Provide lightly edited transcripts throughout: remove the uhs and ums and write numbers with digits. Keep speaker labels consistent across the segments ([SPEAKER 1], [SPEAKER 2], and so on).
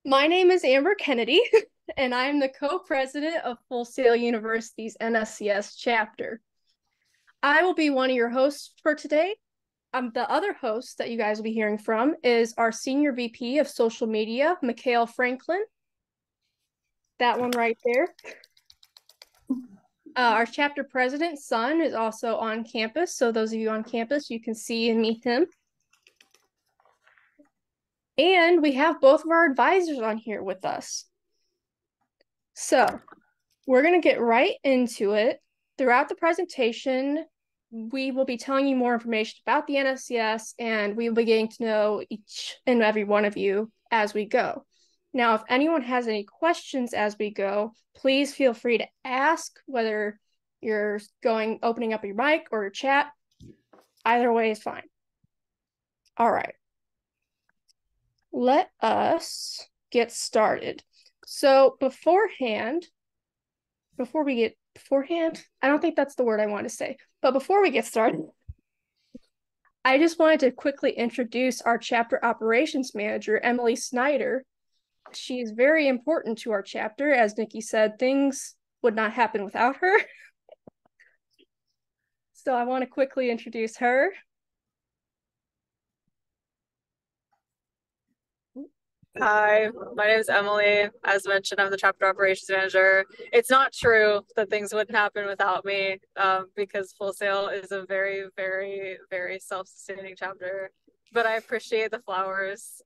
[SPEAKER 1] My name is Amber Kennedy, and I'm the co-president of Full Sail University's NSCS chapter. I will be one of your hosts for today. The other host that you guys will be hearing from is our Senior VP of Social Media, Mikhail Franklin. That one right there. Our chapter president's son is also on campus, so those of you on campus, you can see and meet him. And we have both of our advisors on here with us. So we're going to get right into it. Throughout the presentation, we will be telling you more information about the NSCS, and we will be getting to know each and every one of you as we go. Now, if anyone has any questions as we go, please feel free to ask, whether you're opening up your mic or your chat. Either way is fine. All right. Let us get started. So beforehand, I don't think that's the word I want to say, but before we get started, I just wanted to quickly introduce our chapter operations manager, Emily Snyder. She is very important to our chapter. As Nikki said, things would not happen without her. So I want to quickly introduce her.
[SPEAKER 2] Hi, my name is Emily. As mentioned, I'm the chapter operations manager. It's not true that things wouldn't happen without me, because Full Sail is a very, very, very self-sustaining chapter. But I appreciate the flowers.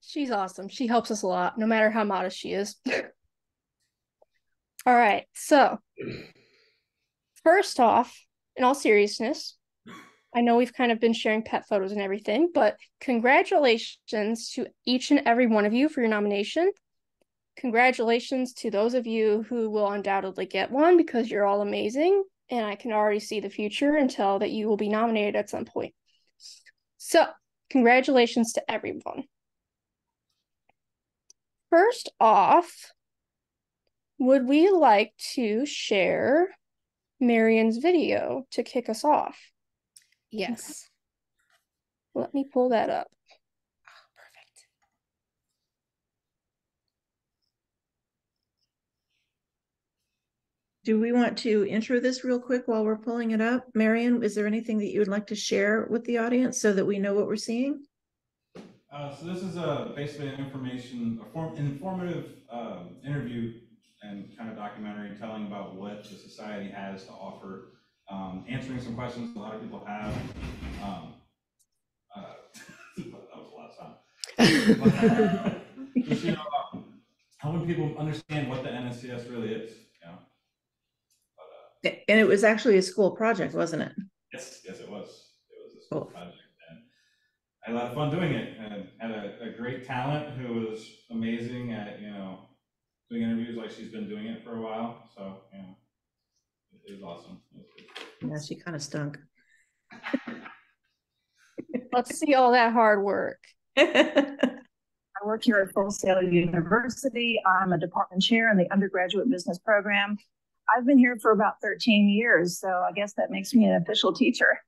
[SPEAKER 1] She's awesome. She helps us a lot, no matter how modest she is. All right, so first off, in all seriousness, I know we've kind of been sharing pet photos and everything, but congratulations to each and every one of you for your nomination. Congratulations to those of you who will undoubtedly get one, because you're all amazing, and I can already see the future and tell that you will be nominated at some point. So, congratulations to everyone. First off, would we like to share Marion's video to kick us off?
[SPEAKER 3] Yes.
[SPEAKER 1] Let me pull that up.
[SPEAKER 3] Perfect.
[SPEAKER 4] Do we want to intro this real quick while we're pulling it up? Marion, is there anything that you would like to share with the audience so that we know what we're seeing?
[SPEAKER 5] So this is basically an informative interview and kind of documentary telling about what the society has to offer, answering some questions a lot of people have. That was a lot of time. Just, helping people understand what the NSCS really is.
[SPEAKER 4] And it was actually a school project, wasn't it?
[SPEAKER 5] Yes, it was. It was a school project. I had a lot of fun doing it, and had a great talent who was amazing at, doing interviews like she's been doing it for a while. So, it was awesome.
[SPEAKER 4] Yeah, she kind of stunk.
[SPEAKER 1] Let's see all that hard work.
[SPEAKER 6] I work here at Full Sail University. I'm a department chair in the undergraduate business program. I've been here for about 13 years, so I guess that makes me an official teacher.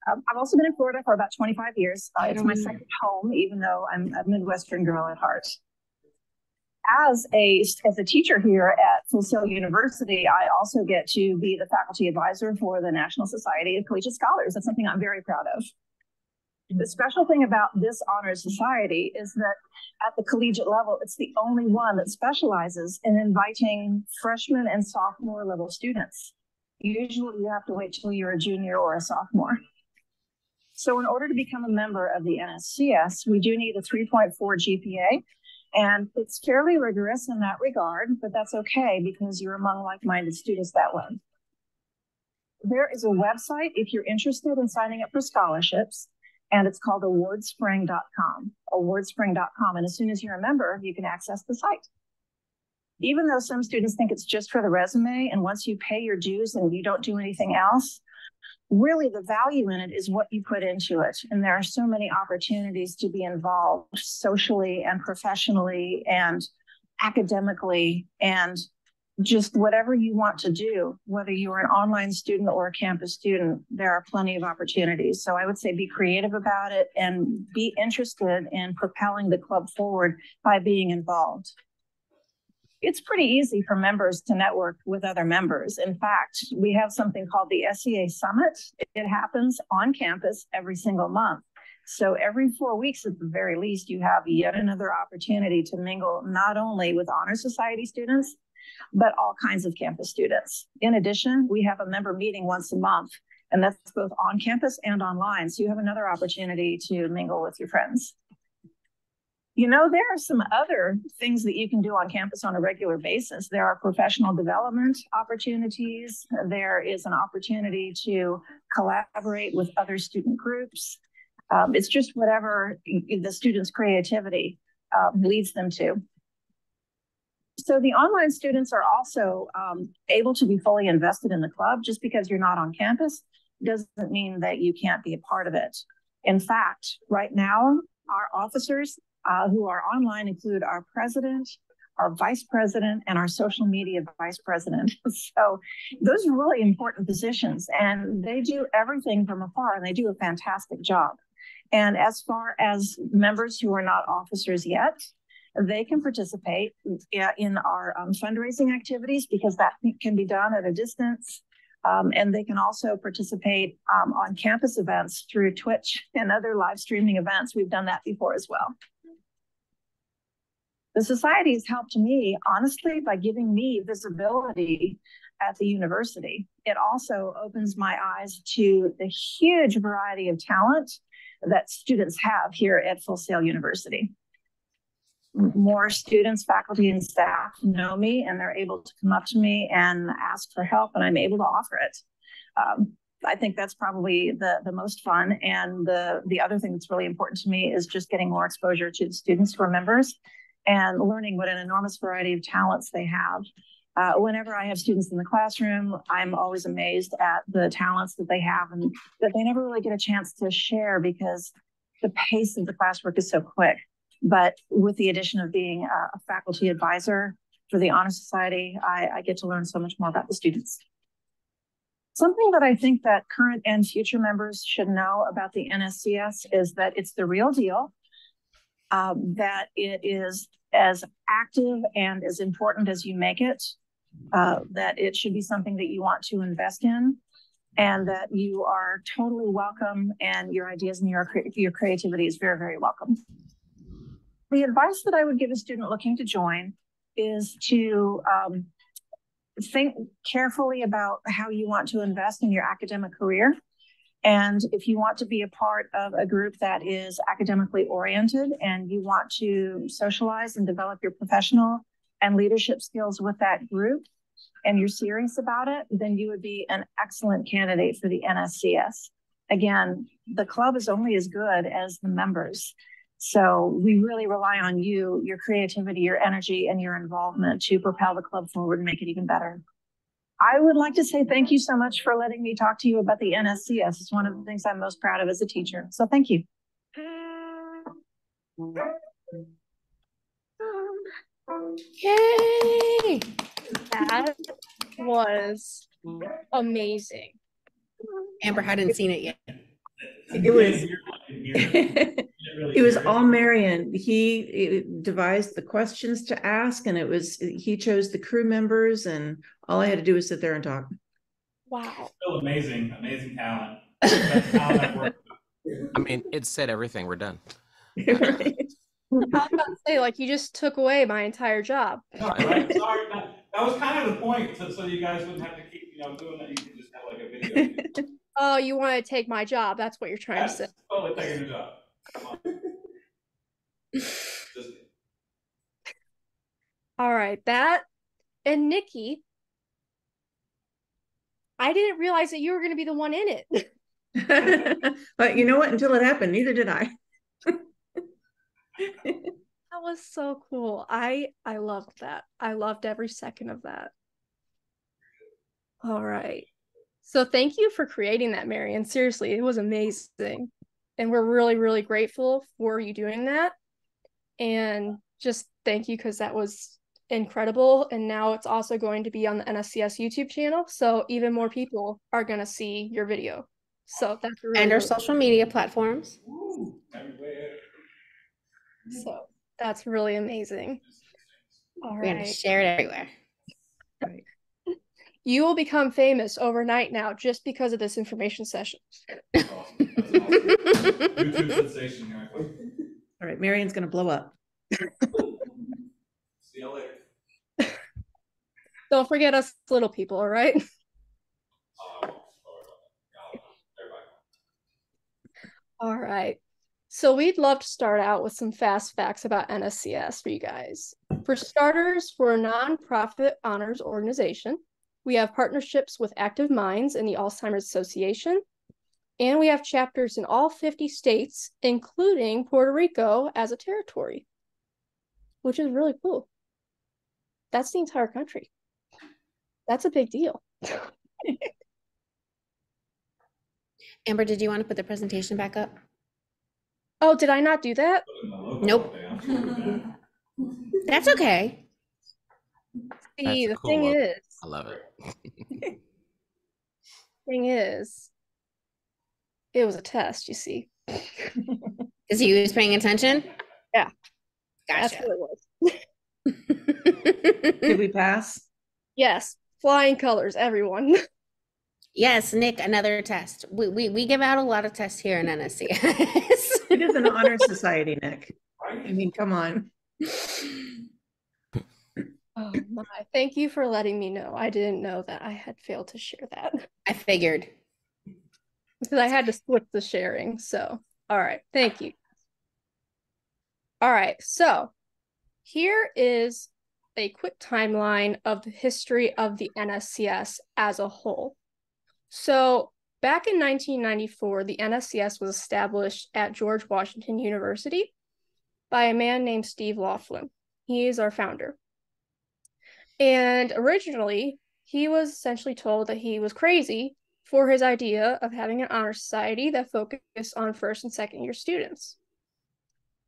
[SPEAKER 6] I've also been in Florida for about 25 years. It's my second home, even though I'm a Midwestern girl at heart. As a teacher here at Full Sail University, I also get to be the faculty advisor for the National Society of Collegiate Scholars. That's something I'm very proud of. The special thing about this honors society is that at the collegiate level, it's the only one that specializes in inviting freshman and sophomore level students. Usually you have to wait till you're a junior or a sophomore. So in order to become a member of the NSCS, we do need a 3.4 GPA, and it's fairly rigorous in that regard, but that's okay because you're among like-minded students that way. There is a website if you're interested in signing up for scholarships, and it's called awardspring.com, awardspring.com. And as soon as you're a member, you can access the site. Even though some students think it's just for the resume, and once you pay your dues and you don't do anything else, really the value in it is what you put into it. And there are so many opportunities to be involved socially and professionally and academically and just whatever you want to do, whether you're an online student or a campus student, there are plenty of opportunities. So I would say be creative about it and be interested in propelling the club forward by being involved. It's pretty easy for members to network with other members. In fact, we have something called the SEA Summit. It happens on campus every single month. So every 4 weeks at the very least, you have yet another opportunity to mingle not only with Honor Society students, but all kinds of campus students. In addition, we have a member meeting once a month, and that's both on campus and online. So you have another opportunity to mingle with your friends. You know, there are some other things that you can do on campus on a regular basis. There are professional development opportunities. There is an opportunity to collaborate with other student groups. It's just whatever the students' creativity leads them to. So the online students are also able to be fully invested in the club. Just because you're not on campus doesn't mean that you can't be a part of it. In fact, right now, our officers who are online include our president, our vice president, and our social media vice president. So those are really important positions, and they do everything from afar, and they do a fantastic job. And as far as members who are not officers yet, they can participate in our fundraising activities because that can be done at a distance. And they can also participate on campus events through Twitch and other live streaming events. We've done that before as well. The society has helped me, honestly, by giving me visibility at the university. It also opens my eyes to the huge variety of talent that students have here at Full Sail University. More students, faculty, and staff know me, and they're able to come up to me and ask for help, and I'm able to offer it. I think that's probably the most fun. And the other thing that's really important to me is just getting more exposure to the students who are members and learning what an enormous variety of talents they have. Whenever I have students in the classroom, I'm always amazed at the talents that they have and that they never really get a chance to share because the pace of the classwork is so quick. But with the addition of being a faculty advisor for the Honor Society, I get to learn so much more about the students. Something that I think that current and future members should know about the NSCS is that it's the real deal, that it is as active and as important as you make it, that it should be something that you want to invest in, and that you are totally welcome, and your ideas and your creativity is very, very welcome. The advice that I would give a student looking to join is to think carefully about how you want to invest in your academic career. And if you want to be a part of a group that is academically oriented and you want to socialize and develop your professional and leadership skills with that group, and you're serious about it, then you would be an excellent candidate for the NSCS. Again, the club is only as good as the members. So we really rely on you, your creativity, your energy, and your involvement to propel the club forward and make it even better. I would like to say thank you so much for letting me talk to you about the NSCS. It's one of the things I'm most proud of as a teacher. So thank you.
[SPEAKER 1] Yay! That was amazing.
[SPEAKER 3] Amber hadn't seen it yet.
[SPEAKER 4] It was it was all Marion. He devised the questions to ask, and he chose the crew members, and all I had to do was sit there and talk.
[SPEAKER 1] Wow.
[SPEAKER 5] Still amazing talent. That's talent I've worked with.
[SPEAKER 7] I mean, it said everything. We're done.
[SPEAKER 1] I was about to say, like, you just took away my entire job.
[SPEAKER 5] Right? Sorry, that was kind of the point, so you guys wouldn't have to keep, doing that. You could just have like a video.
[SPEAKER 1] Oh, you want to take my job? That's what you're trying to say.
[SPEAKER 5] Totally taking your job. Come on.
[SPEAKER 1] All right, that and Nikki. I didn't realize that you were going to be the one in it.
[SPEAKER 4] But you know what? Until it happened, neither did I.
[SPEAKER 1] That was so cool. I loved that. I loved every second of that. All right. So thank you for creating that, Marion. Seriously, it was amazing. And we're really, really grateful for you doing that. And just thank you, because that was incredible. And now it's also going to be on the NSCS YouTube channel. So even more people are going to see your video. So that's really,
[SPEAKER 3] And our
[SPEAKER 1] really
[SPEAKER 3] social media platforms.
[SPEAKER 1] So that's really amazing. All
[SPEAKER 3] We're going to
[SPEAKER 1] right.
[SPEAKER 3] share it everywhere.
[SPEAKER 4] Right.
[SPEAKER 1] You will become famous overnight now just because of this information session.
[SPEAKER 5] That's awesome. That's awesome. YouTube sensation here.
[SPEAKER 4] All right, Marion's going to blow up.
[SPEAKER 5] See you later.
[SPEAKER 1] Don't forget us little people, all right? All right. So we'd love to start out with some fast facts about NSCS for you guys. For starters, we're a nonprofit honors organization. We have partnerships with Active Minds and the Alzheimer's Association. And we have chapters in all 50 states, including Puerto Rico as a territory, which is really cool. That's the entire country. That's a big deal.
[SPEAKER 3] Amber, did you want to put the presentation back up?
[SPEAKER 1] Oh, did I not do that?
[SPEAKER 3] Nope. That's okay.
[SPEAKER 1] See,
[SPEAKER 7] That's
[SPEAKER 1] the
[SPEAKER 7] cool
[SPEAKER 1] thing
[SPEAKER 7] logo.
[SPEAKER 1] is,
[SPEAKER 7] I love it.
[SPEAKER 1] it was a test, you see.
[SPEAKER 3] Is he was paying attention?
[SPEAKER 1] Yeah.
[SPEAKER 3] Gotcha.
[SPEAKER 1] That's what it was.
[SPEAKER 4] Did we pass?
[SPEAKER 1] Yes, flying colors, everyone.
[SPEAKER 3] Yes, Nick, another test. We give out a lot of tests here in NSCS.
[SPEAKER 4] It is an honor society, Nick. I mean, come on.
[SPEAKER 1] Oh my, thank you for letting me know. I didn't know that I had failed to share that.
[SPEAKER 3] I figured.
[SPEAKER 1] Because I had to switch the sharing. So, all right, thank you. All right, so here is a quick timeline of the history of the NSCS as a whole. So back in 1994, the NSCS was established at George Washington University by a man named Steve Laughlin. He is our founder. And originally, he was essentially told that he was crazy for his idea of having an honor society that focused on first and second year students.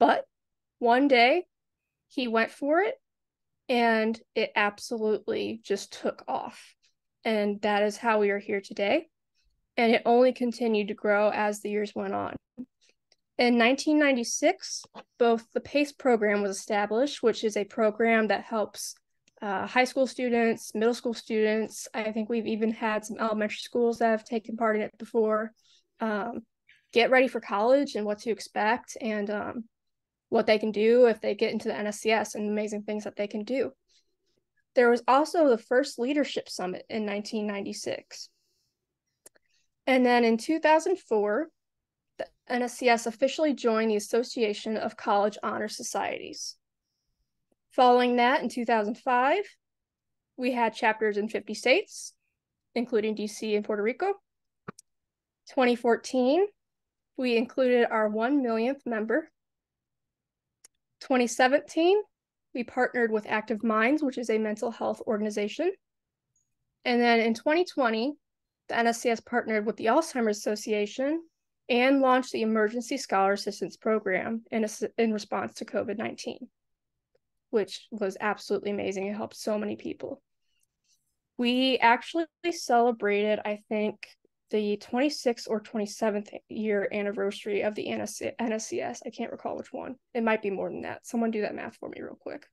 [SPEAKER 1] But one day, he went for it, and it absolutely just took off. And that is how we are here today. And it only continued to grow as the years went on. In 1996, both the PACE program was established, which is a program that helps high school students, middle school students. I think we've even had some elementary schools that have taken part in it before, get ready for college and what to expect and what they can do if they get into the NSCS and amazing things that they can do. There was also the first leadership summit in 1996. And then in 2004, the NSCS officially joined the Association of College Honor Societies. Following that, in 2005, we had chapters in 50 states, including DC and Puerto Rico. 2014, we included our 1 millionth member. 2017, we partnered with Active Minds, which is a mental health organization. And then in 2020, the NSCS partnered with the Alzheimer's Association and launched the Emergency Scholar Assistance Program in response to COVID-19, which was absolutely amazing. It helped so many people. We actually celebrated, I think, the 26th or 27th year anniversary of the NSCS. I can't recall which one. It might be more than that. Someone do that math for me real quick.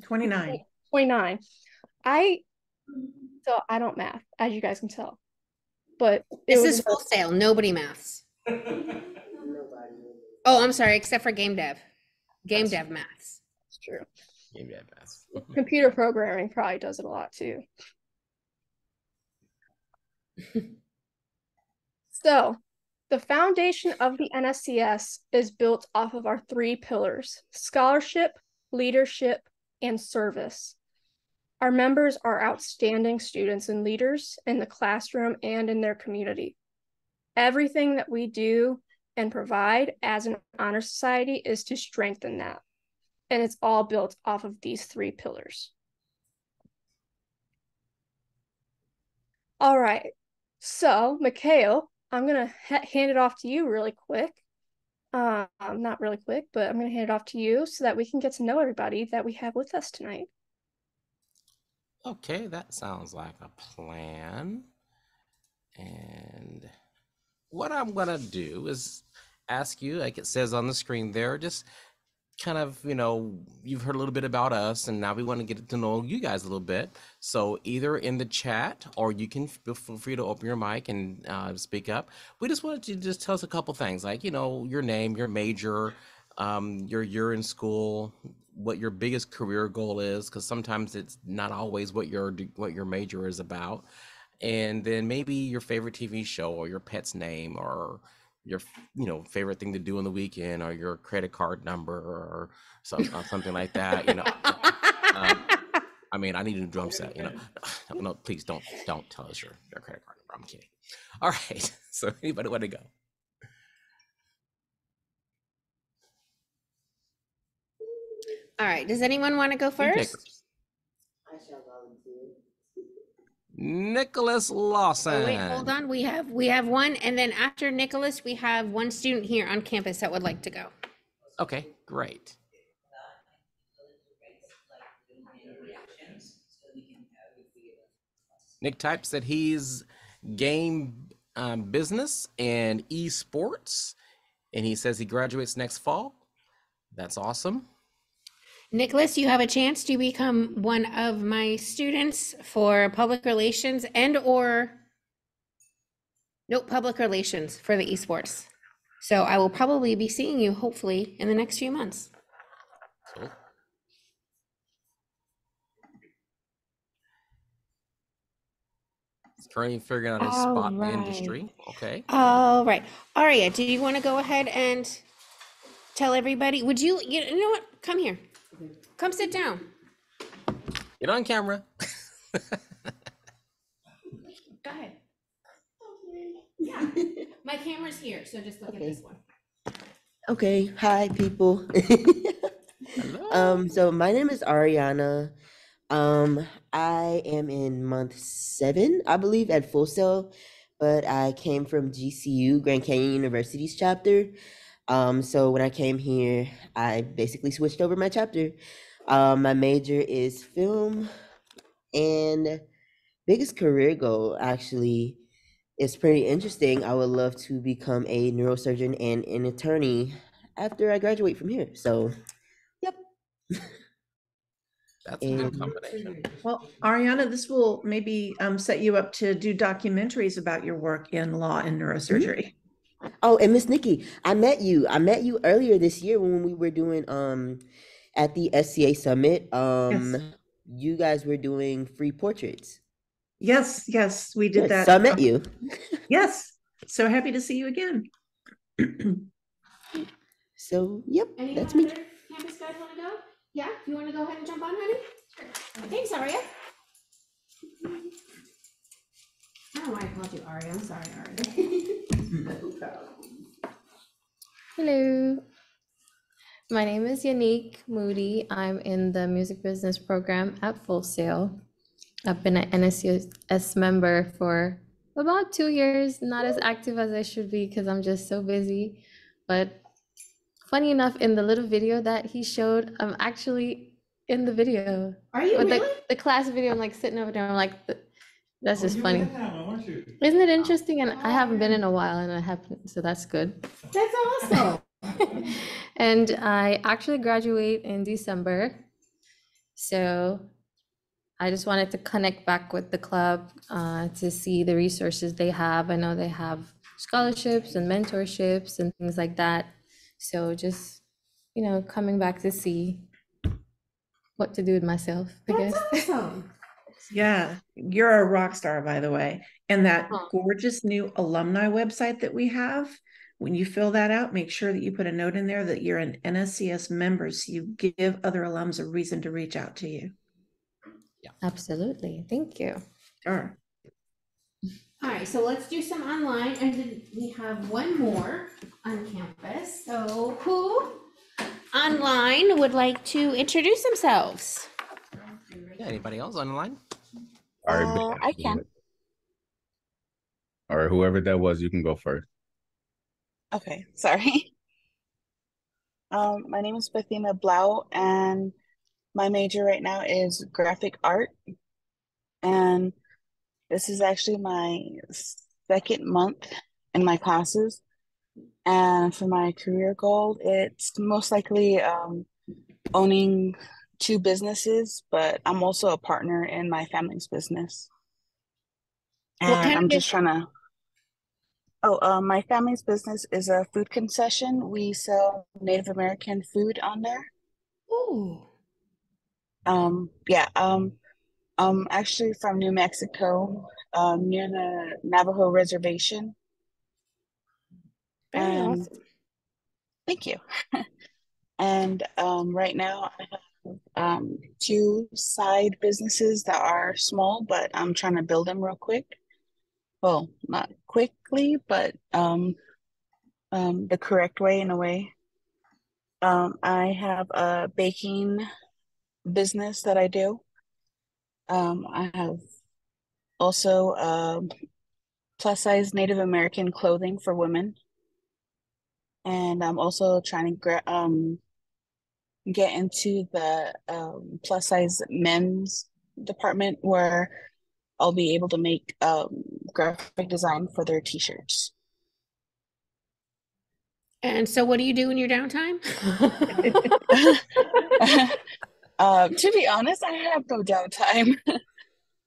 [SPEAKER 4] 29.
[SPEAKER 1] 29. So I don't math, as you guys can tell. But
[SPEAKER 3] This is Full Sail. Nobody maths. Oh, I'm sorry, except for game dev. Game dev maths.
[SPEAKER 1] It's true.
[SPEAKER 7] Game dev maths.
[SPEAKER 1] Computer programming probably does it a lot too. So, the foundation of the NSCS is built off of our 3 pillars: scholarship, leadership, and service. Our members are outstanding students and leaders in the classroom and in their community. Everything that we do and provide as an honor society is to strengthen that. And it's all built off of these 3 pillars. All right. So, Mikhail, I'm going to hand it off to you really quick. Not really quick, but I'm going to hand it off to you so that we can get to know everybody that we have with us tonight.
[SPEAKER 7] Okay, that sounds like a plan. And what I'm gonna do is ask you, like it says on the screen there, just kind of, you've heard a little bit about us, and now we want to get to know you guys a little bit. So either in the chat, or you can feel free to open your mic and speak up. We just wanted you to just tell us a couple things, like, your name, your major, you're in school, what your biggest career goal is, because sometimes it's not always what your major is about. And then maybe your favorite TV show, or your pet's name, or your favorite thing to do on the weekend, or your credit card number, or something like that. I mean, I need a new drum set. No, please don't tell us your credit card number. I'm kidding. All right. So anybody want to go?
[SPEAKER 3] All right. Does anyone want to go first?
[SPEAKER 8] I shall volunteer.
[SPEAKER 7] Nicholas Lawson.
[SPEAKER 3] Oh, wait, hold on. We have one, and then after Nicholas, we have one student here on campus that would like to go.
[SPEAKER 7] Okay, great. Nick types that he's game business and esports, and he says he graduates next fall. That's awesome.
[SPEAKER 3] Nicholas, you have a chance to become one of my students for public relations public relations for the esports. So I will probably be seeing you hopefully in the next few months.
[SPEAKER 7] Cool. Currently figuring out his spot in the industry. Okay.
[SPEAKER 3] All right. Aria, do you want to go ahead and tell everybody? You know what? Come here. Come sit down.
[SPEAKER 7] Get on camera.
[SPEAKER 3] Go ahead. Yeah. My camera's here, so just look at this one.
[SPEAKER 8] Okay, hi people.
[SPEAKER 7] Hello.
[SPEAKER 8] So my name is Ariana. I am in month 7, I believe, at Full Sail, but I came from GCU, Grand Canyon University's chapter. So when I came here, I basically switched over my chapter. My major is film, and biggest career goal actually is pretty interesting. I would love to become a neurosurgeon and an attorney after I graduate from here. So, yep.
[SPEAKER 7] That's a good combination.
[SPEAKER 4] Well, Ariana, this will maybe set you up to do documentaries about your work in law and neurosurgery.
[SPEAKER 8] Oh, and Miss Nikki, I met you earlier this year when we were doing at the SCA Summit.
[SPEAKER 4] Yes.
[SPEAKER 8] You guys were doing free portraits.
[SPEAKER 4] Yes, we did that.
[SPEAKER 8] So I met you.
[SPEAKER 4] Yes. So happy to see you again.
[SPEAKER 8] So, yep,
[SPEAKER 3] Any
[SPEAKER 8] that's
[SPEAKER 3] other
[SPEAKER 8] me.
[SPEAKER 3] campus guys want to go? Yeah, you want to go ahead and jump on, honey? Sure. Thanks, Aria. I don't know why I called you Aria. I'm sorry, Aria.
[SPEAKER 9] Hello, my name is Yannick Moody. I'm in the music business program at Full Sail. I've been an NSCS member for about 2 years, not as active as I should be because I'm just so busy. But funny enough, in the little video that he showed, I'm actually in the video.
[SPEAKER 3] Are you
[SPEAKER 9] With
[SPEAKER 3] really?
[SPEAKER 9] the class video, I'm like sitting over there, I'm like, that's just funny.
[SPEAKER 5] Weren't you?
[SPEAKER 9] Isn't it interesting? And I haven't been in a while, and I haven't, so that's good.
[SPEAKER 3] That's awesome.
[SPEAKER 9] And I actually graduate in December. So I just wanted to connect back with the club to see the resources they have. I know they have scholarships and mentorships and things like that. So just, coming back to see what to do with myself, I guess.
[SPEAKER 3] That's awesome.
[SPEAKER 4] Yeah, you're a rock star, by the way. And that
[SPEAKER 9] Oh.
[SPEAKER 4] gorgeous new alumni website that we have, when you fill that out, make sure that you put a note in there that you're an NSCS member, so you give other alums a reason to reach out to you.
[SPEAKER 9] Absolutely. Thank you.
[SPEAKER 4] Sure.
[SPEAKER 3] All right, so let's do some online, and then we have one more on campus. So who online would like to introduce themselves?
[SPEAKER 7] Yeah, anybody else on the line?
[SPEAKER 10] All right,
[SPEAKER 11] I can.
[SPEAKER 10] All right, whoever that was, you can go first.
[SPEAKER 11] Okay, sorry.
[SPEAKER 10] My name is Bethina Blau, and my major right now is graphic art. And this is actually my second month in my classes. And for my career goal, it's most likely owning two businesses, but I'm also a partner in my family's business.
[SPEAKER 3] What
[SPEAKER 10] And
[SPEAKER 3] kind
[SPEAKER 10] I'm
[SPEAKER 3] of
[SPEAKER 10] just
[SPEAKER 3] business?
[SPEAKER 10] trying to, my family's business is a food concession. We sell Native American food on there.
[SPEAKER 3] Ooh.
[SPEAKER 10] Yeah, I'm actually from New Mexico, near the Navajo Reservation.
[SPEAKER 3] Very
[SPEAKER 10] And
[SPEAKER 3] awesome.
[SPEAKER 10] thank you. And right now I have two side businesses that are small, but I'm trying to build them real quick. Well, not quickly, but the correct way in a way. I have a baking business that I do. I have also plus size Native American clothing for women. And I'm also trying to get into the plus size men's department where I'll be able to make graphic design for their t-shirts.
[SPEAKER 3] And so what do you do in your downtime?
[SPEAKER 10] To be honest, I have no downtime.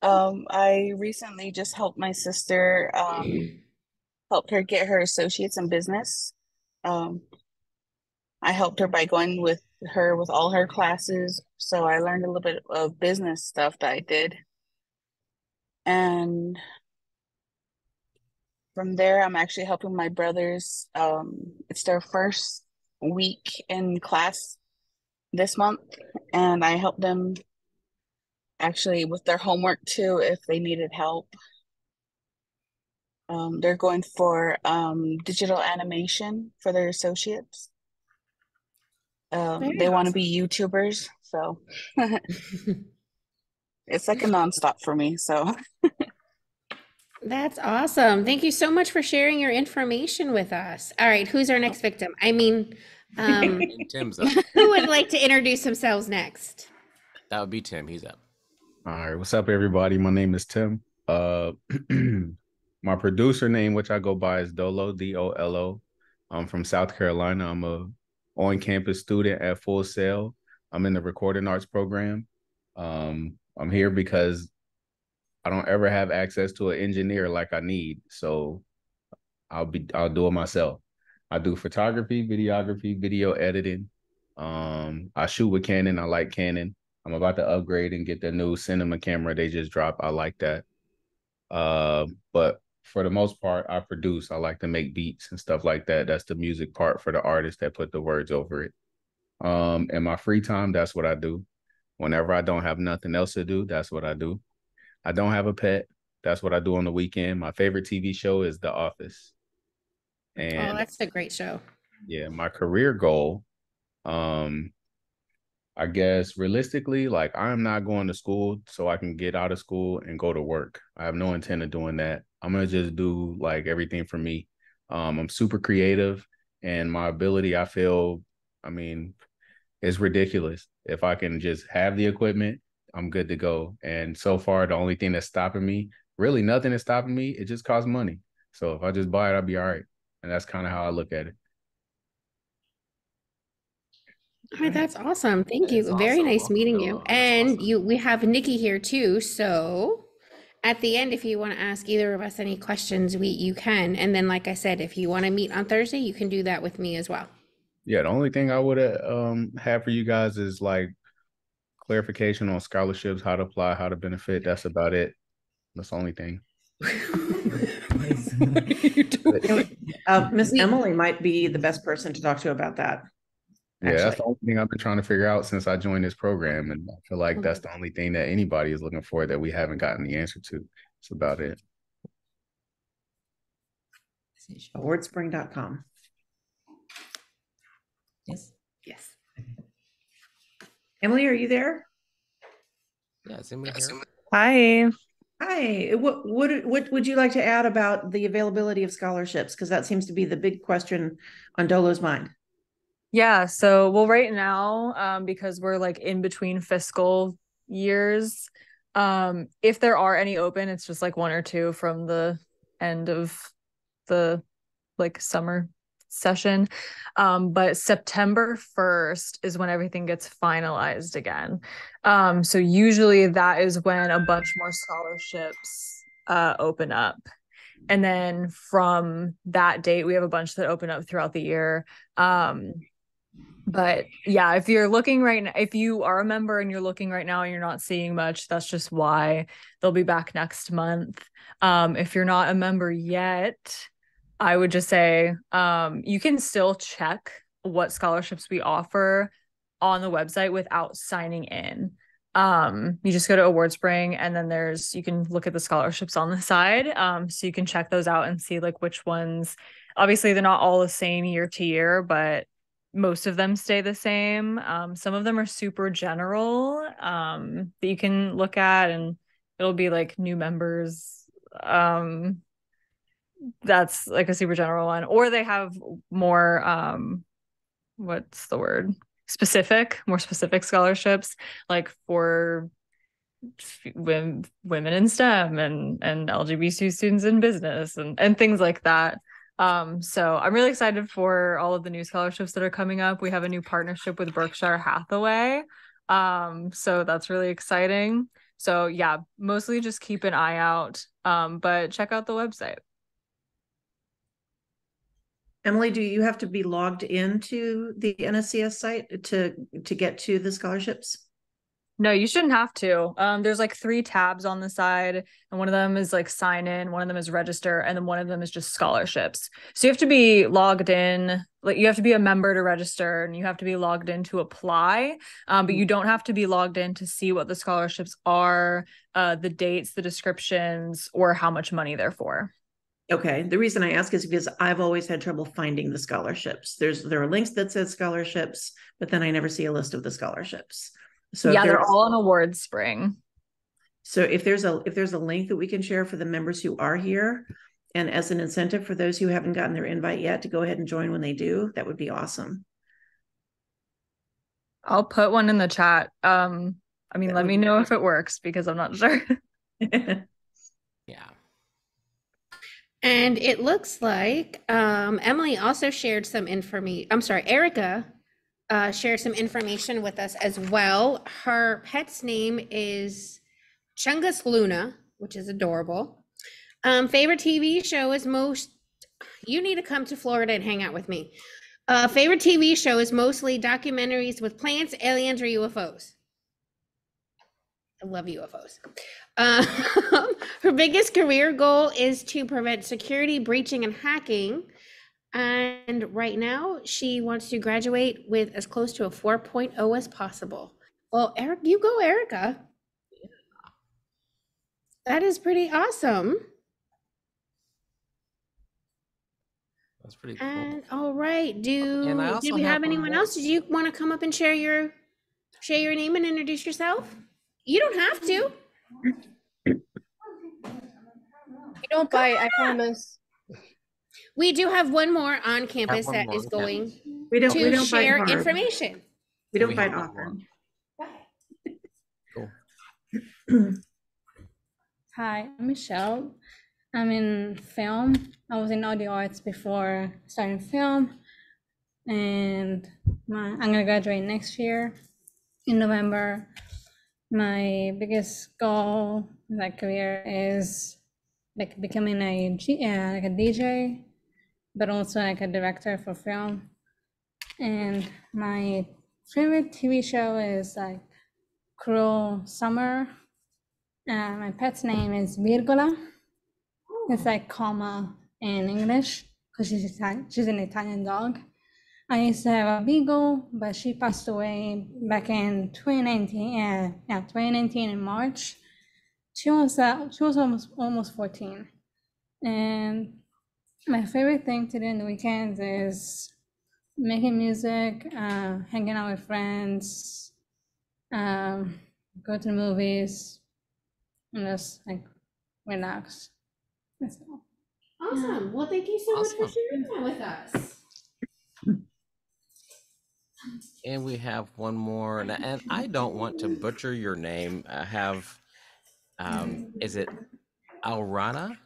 [SPEAKER 10] I recently just helped my sister, helped her get her associates in business. Um, I helped her by going with her with all her classes. So I learned a little bit of business stuff that I did. And from there, I'm actually helping my brothers. It's their first week in class this month, and I help them actually with their homework too if they needed help. They're going for digital animation for their associates.
[SPEAKER 3] Very
[SPEAKER 10] They want to
[SPEAKER 3] awesome.
[SPEAKER 10] be YouTubers, so it's like a nonstop for me. So
[SPEAKER 3] That's awesome. Thank you so much for sharing your information with us. All right, who's our next victim? I mean,
[SPEAKER 7] And Tim's up.
[SPEAKER 3] who would like to introduce themselves next?
[SPEAKER 7] That would be Tim. He's up.
[SPEAKER 11] All right, what's up, everybody? My name is Tim. My producer name, which I go by, is Dolo, Dolo. I'm from South Carolina. I'm a on-campus student at Full Sail. I'm in the recording arts program. I'm here because I don't ever have access to an engineer like I need, so I'll do it myself. I do photography, videography, video editing. I shoot with Canon. I like Canon. I'm about to upgrade and get the new cinema camera they just dropped. I like that. But for the most part, I produce. I like to make beats and stuff like that. That's the music part for the artist that put the words over it. In my free time, that's what I do. Whenever I don't have nothing else to do, that's what I do. I don't have a pet. That's what I do on the weekend. My favorite TV show is The Office.
[SPEAKER 3] Oh,
[SPEAKER 11] And
[SPEAKER 3] that's a great show.
[SPEAKER 11] yeah, my career goal, I guess realistically, like I'm not going to school so I can get out of school and go to work. I have no intent of doing that. I'm gonna just do like everything for me. I'm super creative and my ability, I feel, I mean, is ridiculous. If I can just have the equipment, I'm good to go. And so far, the only thing that's stopping me, really nothing is stopping me. It just costs money. So if I just buy it, I'll be all right. And that's kind of how I look at it.
[SPEAKER 3] All right, that's awesome. Thank
[SPEAKER 7] That's
[SPEAKER 3] you. Very
[SPEAKER 7] awesome.
[SPEAKER 3] nice meeting you.
[SPEAKER 7] That's
[SPEAKER 3] And
[SPEAKER 7] awesome.
[SPEAKER 3] we have Nikki here too. So at the end, if you want to ask either of us any questions, you can. And then, like I said, if you want to meet on Thursday, you can do that with me as well.
[SPEAKER 11] Yeah, the only thing I would have for you guys is like clarification on scholarships, how to apply, how to benefit. That's about it. That's the only thing.
[SPEAKER 4] Miss Emily might be the best person to talk to about that.
[SPEAKER 11] Yeah, that's the only thing I've been trying to figure out since I joined this program. And I feel like that's the only thing that anybody is looking for that we haven't gotten the answer to. That's about it.
[SPEAKER 4] Wordspring.com.
[SPEAKER 12] Yes.
[SPEAKER 3] Yes.
[SPEAKER 4] Emily, are you there?
[SPEAKER 7] Yeah, is Emily here?
[SPEAKER 6] Hi.
[SPEAKER 4] Hi. What would you like to add about the availability of scholarships? Because that seems to be the big question on Dolo's mind.
[SPEAKER 2] Yeah, so well, right now, because we're like in between fiscal years, if there are any open, it's just like one or two from the end of the like summer session. But September 1st is when everything gets finalized again. So usually that is when a bunch more scholarships open up. And then from that date, we have a bunch that open up throughout the year. But yeah, if you're looking right now, if you are a member and you're looking right now and you're not seeing much, that's just why. They'll be back next month. If you're not a member yet, I would just say you can still check what scholarships we offer on the website without signing in. You just go to AwardSpring and then you can look at the scholarships on the side. So you can check those out and see like which ones, obviously they're not all the same year to year, but most of them stay the same. Some of them are super general that you can look at, and it'll be like new members. That's like a super general one. Or they have more what's the word? More specific scholarships, like for women in STEM and LGBT students in business and things like that. So I'm really excited for all of the new scholarships that are coming up. We have a new partnership with Berkshire Hathaway. So that's really exciting. So yeah, mostly just keep an eye out. But check out the website.
[SPEAKER 4] Emily, do you have to be logged into the NSCS site to get to the scholarships?
[SPEAKER 2] No, you shouldn't have to. There's like 3 tabs on the side, and one of them is like sign in, one of them is register, and then one of them is just scholarships. So you have to be logged in, like you have to be a member to register, and you have to be logged in to apply. But you don't have to be logged in to see what the scholarships are, the dates, the descriptions, or how much money they're for.
[SPEAKER 4] Okay. The reason I ask is because I've always had trouble finding the scholarships. There are links that says scholarships, but then I never see a list of the scholarships. So
[SPEAKER 2] yeah, they're all on AwardSpring.
[SPEAKER 4] So if there's a link that we can share for the members who are here, and as an incentive for those who haven't gotten their invite yet to go ahead and join when they do, that would be awesome.
[SPEAKER 2] I'll put one in the chat. Let me know if it works because I'm not sure.
[SPEAKER 7] Yeah.
[SPEAKER 3] And it looks like Emily also shared some information. I'm sorry, Erica shared some information with us as well. Her pet's name is Chungus Luna, which is adorable. Favorite TV show is you need to come to Florida and hang out with me. Favorite TV show is mostly documentaries with plants, aliens, or UFOs. I love UFOs. Her biggest career goal is to prevent security breaching and hacking. And right now, she wants to graduate with as close to a 4.0 as possible. Well, Eric, you go, Erica. That is pretty awesome.
[SPEAKER 7] That's pretty cool.
[SPEAKER 3] And all right, did we
[SPEAKER 7] have
[SPEAKER 3] have anyone else? Did you want to come up and share your name and introduce yourself? You don't have to.
[SPEAKER 1] You don't bite, I promise.
[SPEAKER 3] We do have one more on campus that is going to share information.
[SPEAKER 4] We don't bite often.
[SPEAKER 7] Cool.
[SPEAKER 12] Hi, I'm Michelle. I'm in film. I was in audio arts before starting film, and I'm gonna graduate next year in November. My biggest goal in that career is like becoming a DJ, but also like a director for film. And my favorite TV show is like Cruel Summer. My pet's name is Virgola. It's like comma in English because she's an Italian dog. I used to have a beagle, but she passed away back in 2019. 2019 in March. She was almost 14. And my favorite thing to do in the weekends is making music, hanging out with friends, go to the movies, and just like relax. That's all.
[SPEAKER 3] Awesome. Well, thank you so much for sharing that with us.
[SPEAKER 7] And we have one more, and I don't want to butcher your name. I have, is it Alrana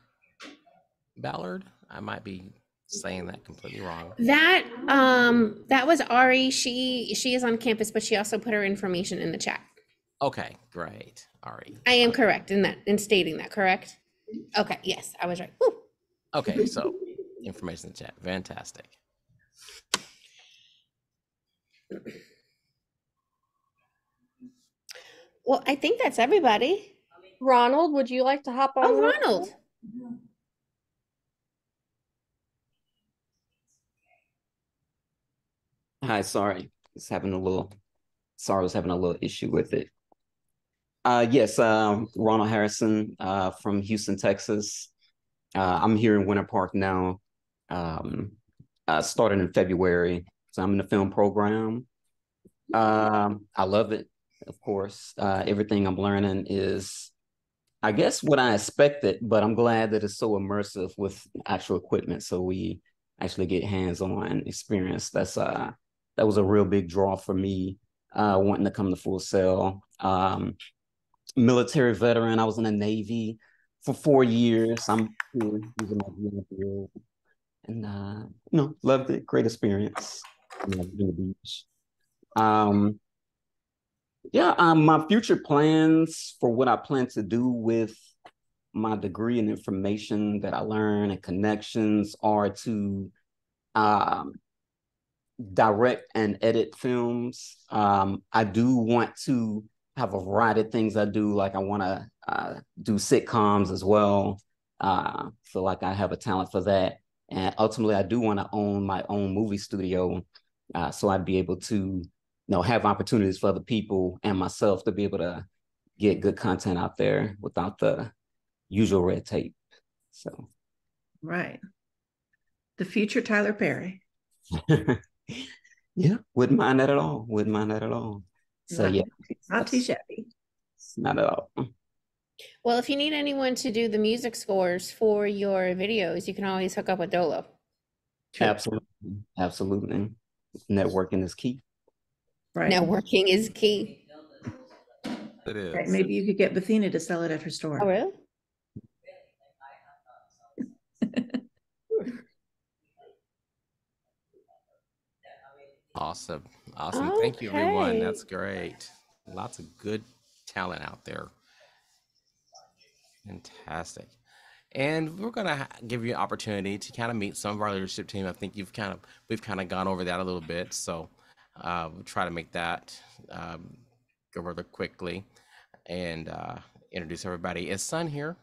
[SPEAKER 7] Ballard? I might be saying that completely wrong.
[SPEAKER 3] That was Ari. She is on campus, but she also put her information in the chat.
[SPEAKER 7] Okay, great, Ari.
[SPEAKER 3] I am correct in stating that, correct? Okay, yes, I was right. Woo.
[SPEAKER 7] Okay, so information in the chat, fantastic.
[SPEAKER 3] Well, I think that's everybody.
[SPEAKER 1] Ronald, would you like to hop on?
[SPEAKER 3] Oh, Ronald.
[SPEAKER 13] Hi, sorry. I was having a little issue with it. Yes, Ronald Harrison from Houston, Texas. I'm here in Winter Park now. I started in February, so I'm in the film program. I love it, of course. Everything I'm learning is, I guess, what I expected, but I'm glad that it's so immersive with actual equipment, so we actually get hands-on experience. That was a real big draw for me, wanting to come to Full Sail. Military veteran. I was in the Navy for 4 years. I'm here using my green field, and loved it. Great experience. On the beach. My future plans for what I plan to do with my degree and information that I learn and connections are to direct and edit films. I do want to have a variety of things I do. Like I want to do sitcoms as well. Feel like I have a talent for that. And ultimately, I do want to own my own movie studio. So I'd be able to, have opportunities for other people and myself to be able to get good content out there without the usual red tape. So.
[SPEAKER 4] Right. The future Tyler Perry.
[SPEAKER 13] Yeah, wouldn't mind that at all. Wouldn't mind that at all. So
[SPEAKER 4] not too shabby.
[SPEAKER 13] Not at all.
[SPEAKER 3] Well, if you need anyone to do the music scores for your videos, you can always hook up with Dolo.
[SPEAKER 13] True. Absolutely. Networking is key.
[SPEAKER 4] Right.
[SPEAKER 3] Networking is key.
[SPEAKER 7] It is.
[SPEAKER 4] Right. Maybe you could get Bethina to sell it at her store.
[SPEAKER 3] Oh, really?
[SPEAKER 7] Awesome. Thank you, everyone. That's great. Lots of good talent out there. Fantastic. And we're going to give you an opportunity to kind of meet some of our leadership team. I think we've kind of gone over that a little bit. So we'll try to make that go rather quickly and introduce everybody. Is Sun here?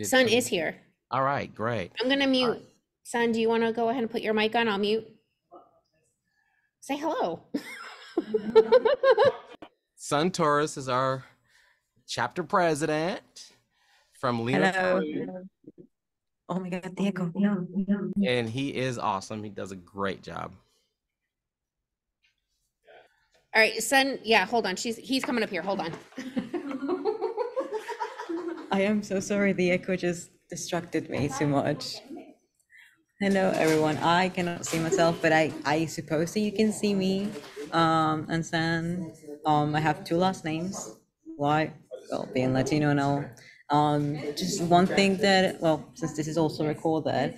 [SPEAKER 3] Sun is here.
[SPEAKER 7] All right, great.
[SPEAKER 3] I'm going to mute. Right. Sun, do you want to go ahead and put your mic on? I'll mute. Say hello.
[SPEAKER 7] Sun Torres is our chapter president from Lena.
[SPEAKER 14] Hello. Oh my God, the echo. No.
[SPEAKER 7] And he is awesome. He does a great job.
[SPEAKER 3] All right, Sun. Yeah, hold on. He's coming up here. Hold on.
[SPEAKER 14] I am so sorry. The echo just distracted me too much. Hello, everyone. I cannot see myself, but I suppose that you can see me. And then I have 2 last names. Why? Well, being Latino and all. Just one thing that, well, since this is also recorded,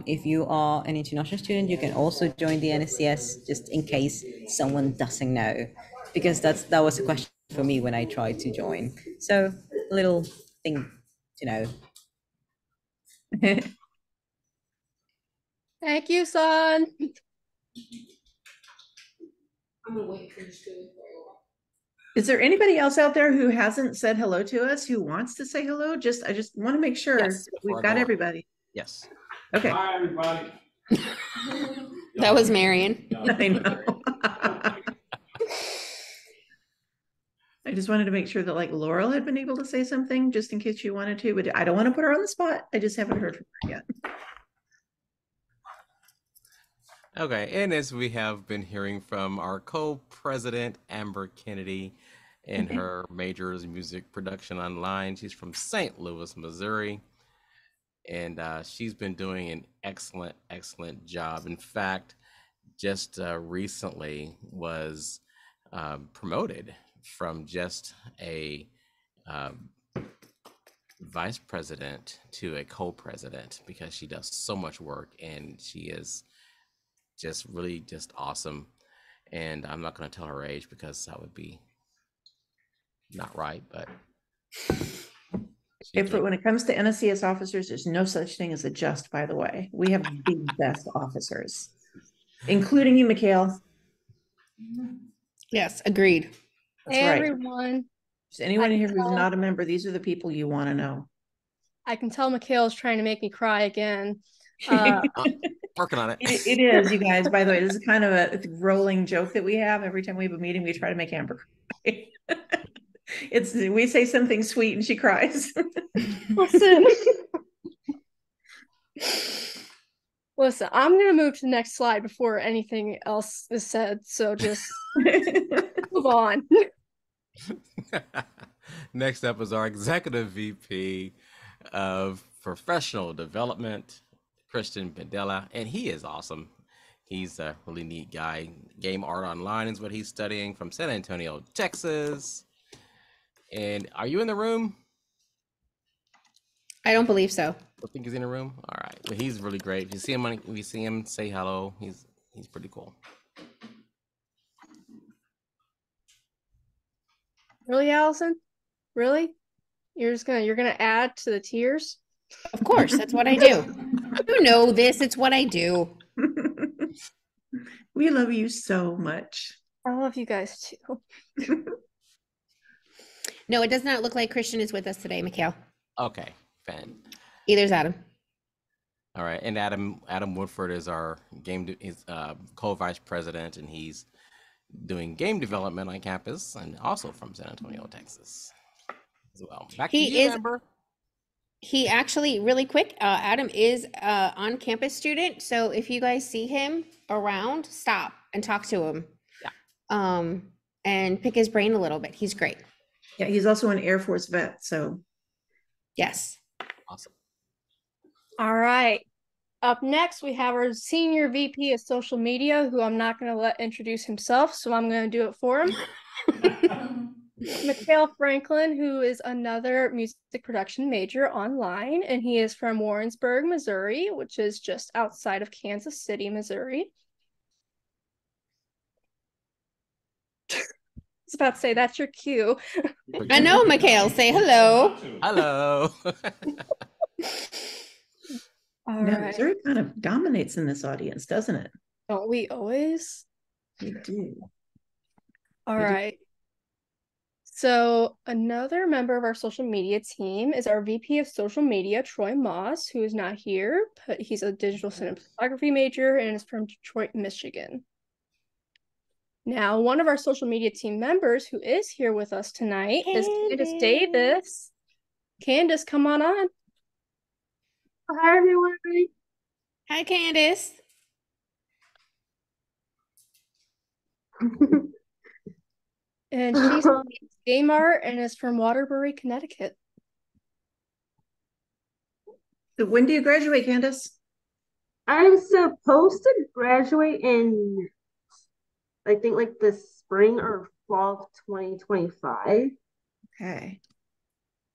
[SPEAKER 14] if you are an international student, you can also join the NSCS just in case someone doesn't know, because that was a question for me when I tried to join. So a little thing to know.
[SPEAKER 1] Thank you, Sun.
[SPEAKER 3] I'm gonna wait for you to.
[SPEAKER 4] Is there anybody else out there who hasn't said hello to us, who wants to say hello? I just want to make sure we've got everybody.
[SPEAKER 7] Yes.
[SPEAKER 4] Okay.
[SPEAKER 5] Hi, everybody.
[SPEAKER 3] That was Marion.
[SPEAKER 4] I know. I just wanted to make sure that Laurel had been able to say something just in case she wanted to, but I don't want to put her on the spot. I just haven't heard from her yet.
[SPEAKER 7] Okay, and as we have been hearing from our co-president, Amber Kennedy, in her majors in music production online. She's from St. Louis, Missouri, and she's been doing an excellent job. In fact, just recently was promoted from just a vice president to a co-president because she does so much work and she is just really just awesome. And I'm not going to tell her age because that would be not right, but
[SPEAKER 4] when it comes to NSCS officers, there's no such thing as a just, by the way. We have the best officers, including you, Mikhail.
[SPEAKER 3] Yes, agreed.
[SPEAKER 4] That's
[SPEAKER 1] Hey,
[SPEAKER 4] right.
[SPEAKER 1] everyone.
[SPEAKER 4] Is anyone here who's not a member? These are the people you want to know.
[SPEAKER 1] I can tell Mikhail's trying to make me cry again.
[SPEAKER 7] Working on it.
[SPEAKER 4] It is, you guys. By the way, this is kind of a rolling joke that we have. Every time we have a meeting, we try to make Amber cry. We say something sweet and she cries.
[SPEAKER 1] Listen, I'm gonna move to the next slide before anything else is said. So just move on.
[SPEAKER 7] Next up is our Executive VP of Professional Development, Christian Bendela, and he is awesome. He's a really neat guy. Game art online is what he's studying from San Antonio, Texas. And are you in the room?
[SPEAKER 3] I don't believe so.
[SPEAKER 7] I think he's in the room. All right, but he's really great. If you see him, say hello. He's pretty cool.
[SPEAKER 1] Really, Allison? Really? You're gonna add to the tears?
[SPEAKER 3] Of course, that's what I do. You know this. It's what I do.
[SPEAKER 4] We love you so much.
[SPEAKER 1] I love you guys too.
[SPEAKER 3] No, it does not look like Christian is with us today, Mikhail.
[SPEAKER 7] Okay, fan.
[SPEAKER 3] Either's Adam.
[SPEAKER 7] All right, and Adam Woodford is our co-vice president, and he's doing game development on campus, and also from San Antonio, Texas, as well. Back to you, Amber.
[SPEAKER 3] He actually, really quick, Adam is on campus student. So if you guys see him around, stop and talk to him. Yeah. And pick his brain a little bit. He's great.
[SPEAKER 4] Yeah, he's also an Air Force vet. So
[SPEAKER 3] yes.
[SPEAKER 7] Awesome.
[SPEAKER 1] All right. Up next, we have our Senior VP of Social Media, who I'm not going to let introduce himself, so I'm going to do it for him. Mikhail Franklin, who is another music production major online, and he is from Warrensburg, Missouri, which is just outside of Kansas City, Missouri. I was about to say, that's your cue.
[SPEAKER 3] I know, Mikhail. Say hello.
[SPEAKER 7] Hello.
[SPEAKER 1] All
[SPEAKER 4] right.
[SPEAKER 1] Missouri
[SPEAKER 4] kind of dominates in this audience, doesn't it?
[SPEAKER 1] Don't we always?
[SPEAKER 4] We do.
[SPEAKER 1] All right. So another member of our social media team is our VP of social media, Troy Moss, who is not here, but he's a digital cinematography major and is from Detroit, Michigan. Now, one of our social media team members who is here with us tonight is Candace Davis. Candace, come on.
[SPEAKER 15] Hi, everyone.
[SPEAKER 3] Hi, Candace.
[SPEAKER 1] And she's game art and is from Waterbury, Connecticut.
[SPEAKER 4] So when do you graduate, Candace?
[SPEAKER 15] I'm supposed to graduate in, I think, like the spring or fall of 2025.
[SPEAKER 4] Okay.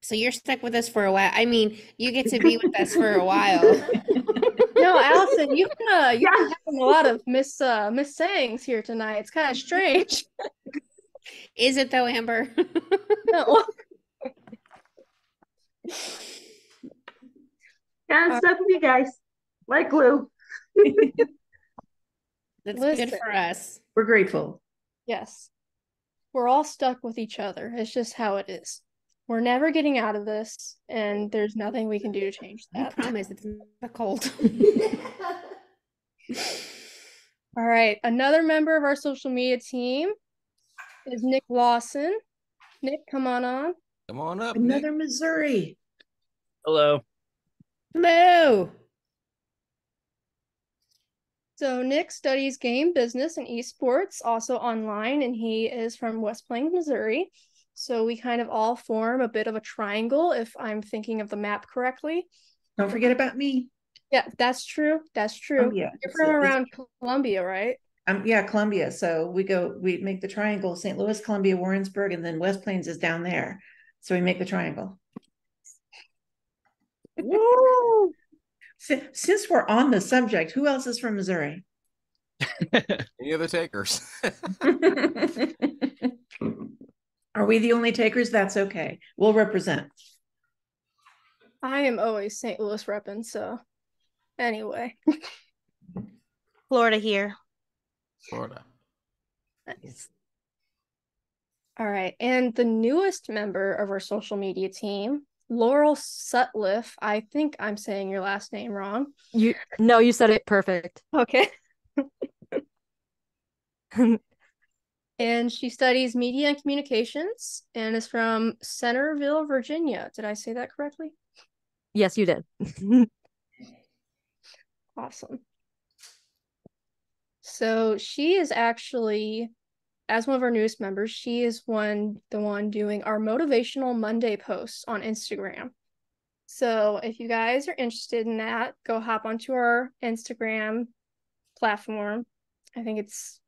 [SPEAKER 3] So you're stuck with us for a while. I mean, you get to be with us for a while.
[SPEAKER 1] No, Allison, you've been having a lot of miss sayings here tonight. It's kind of strange.
[SPEAKER 3] Is it though, Amber?
[SPEAKER 1] No.
[SPEAKER 15] Yeah, I'm stuck with you guys, like glue.
[SPEAKER 3] That's good for us.
[SPEAKER 4] We're grateful.
[SPEAKER 1] Yes. We're all stuck with each other. It's just how it is. We're never getting out of this, and there's nothing we can do to change that.
[SPEAKER 3] I promise it's not cold.
[SPEAKER 1] All right. Another member of our social media team is Nick Lawson. Nick, come on.
[SPEAKER 7] Come on up,
[SPEAKER 4] Another
[SPEAKER 7] Nick.
[SPEAKER 4] Missouri.
[SPEAKER 16] Hello.
[SPEAKER 3] Hello.
[SPEAKER 1] So Nick studies game business and esports, also online, and he is from West Plains, Missouri. So we kind of all form a bit of a triangle, if I'm thinking of the map correctly.
[SPEAKER 4] Don't forget about me.
[SPEAKER 1] Yeah, that's true. That's true.
[SPEAKER 4] Columbia.
[SPEAKER 1] You're from around Columbia, right?
[SPEAKER 4] Yeah, Columbia. So we make the triangle, St. Louis, Columbia, Warrensburg, and then West Plains is down there. So we make the triangle.
[SPEAKER 1] Woo!
[SPEAKER 4] Since we're on the subject, who else is from Missouri?
[SPEAKER 7] Any other takers?
[SPEAKER 4] Are we the only takers? That's okay. We'll represent.
[SPEAKER 1] I am always St. Louis repping, so anyway.
[SPEAKER 16] Florida here.
[SPEAKER 7] Florida.
[SPEAKER 1] Nice. All right. And the newest member of our social media team, Laurel Sutliff. I think I'm saying your last name wrong.
[SPEAKER 16] No, you said it perfect.
[SPEAKER 1] Okay. And she studies media and communications and is from Centerville, Virginia. Did I say that correctly?
[SPEAKER 16] Yes, you did.
[SPEAKER 1] Awesome. So she is actually, as one of our newest members, she is the one doing our Motivational Monday posts on Instagram. So if you guys are interested in that, go hop onto our Instagram platform. I think it's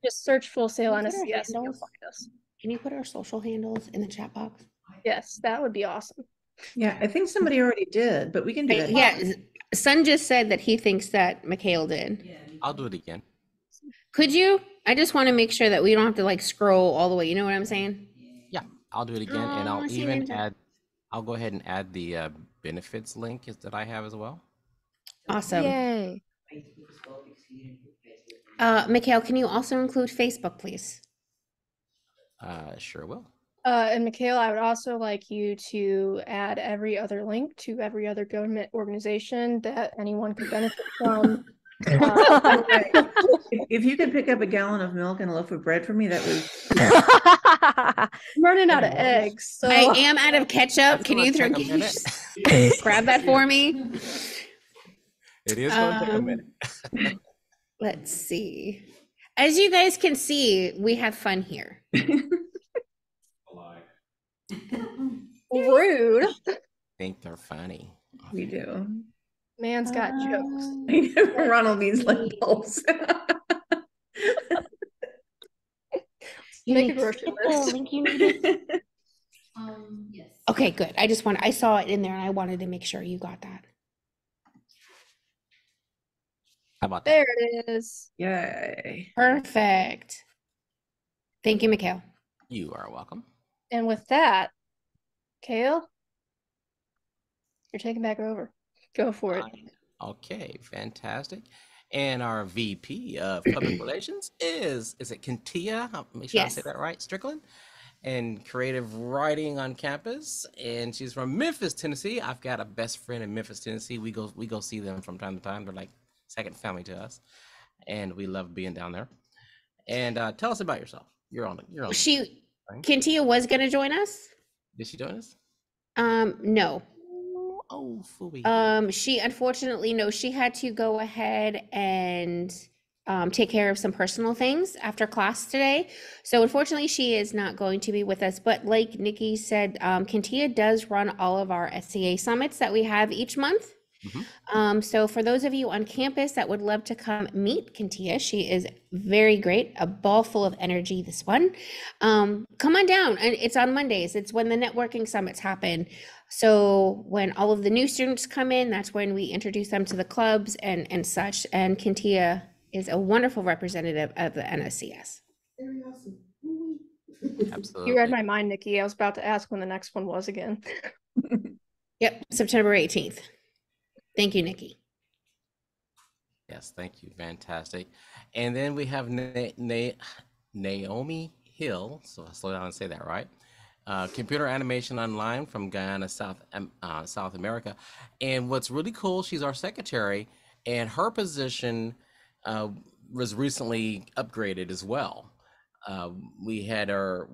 [SPEAKER 1] just search Full Sail NSCS and you'll find us.
[SPEAKER 3] Can you put our social handles in the chat box?
[SPEAKER 1] Yes, that would be awesome.
[SPEAKER 4] Yeah, I think somebody already did, but we can do that.
[SPEAKER 3] Yeah, Sun just said that he thinks that Mikhail did.
[SPEAKER 7] I'll do it again.
[SPEAKER 3] Could you? I just want to make sure that we don't have to like scroll all the way. You know what I'm saying?
[SPEAKER 7] Yeah, I'll do it again, and I'll even add. I'll go ahead and add the benefits link that I have as well.
[SPEAKER 3] Awesome.
[SPEAKER 16] Yay.
[SPEAKER 3] Mikhail, can you also include Facebook, please?
[SPEAKER 7] Sure will.
[SPEAKER 1] And Mikhail, I would also like you to add every other link to every other government organization that anyone could benefit from.
[SPEAKER 4] If you could pick up a gallon of milk and a loaf of bread for me, that was.
[SPEAKER 1] I'm running out of eggs. So
[SPEAKER 3] I am out of ketchup. Can you grab that for me?
[SPEAKER 7] It is going to take a minute.
[SPEAKER 3] Let's see. As you guys can see, we have fun here.
[SPEAKER 1] Rude.
[SPEAKER 7] Think they're funny.
[SPEAKER 4] We do.
[SPEAKER 1] Man's got jokes.
[SPEAKER 4] Ronald needs light bulbs.
[SPEAKER 1] Make a grocery list.
[SPEAKER 3] Link you needed? Yes. Okay, good. I saw it in there and I wanted to make sure you got that.
[SPEAKER 7] How about that?
[SPEAKER 1] There it is.
[SPEAKER 4] Yay.
[SPEAKER 3] Perfect. Thank you, Mikhail.
[SPEAKER 7] You are welcome.
[SPEAKER 1] And with that, Kale, you're taking back over. Go for it.
[SPEAKER 7] Okay, fantastic. And our VP of Public Relations is it Kentia? Make sure I say that right, Strickland. And creative writing on campus. And she's from Memphis, Tennessee. I've got a best friend in Memphis, Tennessee. We go see them from time to time. They're like second family to us. And we love being down there. And tell us about yourself. You're on.
[SPEAKER 3] Kentia was gonna join us.
[SPEAKER 7] Did she join us?
[SPEAKER 3] No.
[SPEAKER 7] Oh, phooey.
[SPEAKER 3] She unfortunately, no, she had to go ahead and take care of some personal things after class today. So unfortunately, she is not going to be with us. But like Nikki said, Kentia does run all of our SCA summits that we have each month. Mm-hmm. So for those of you on campus that would love to come meet Kentia, she is very great, a ball full of energy, this one. Come on down, and it's on Mondays. It's when the networking summits happen. So when all of the new students come in, that's when we introduce them to the clubs and such. And Kentia is a wonderful representative of the NSCS.
[SPEAKER 15] Very awesome.
[SPEAKER 7] Absolutely.
[SPEAKER 1] You read my mind, Nikki. I was about to ask when the next one was again.
[SPEAKER 3] Yep, September 18th. Thank you, Nikki.
[SPEAKER 7] Yes, thank you. Fantastic. And then we have Naomi Hill. So I'll slow down and say that right. Computer animation online from Guyana, South America. And what's really cool, she's our secretary, and her position was recently upgraded as well. We had a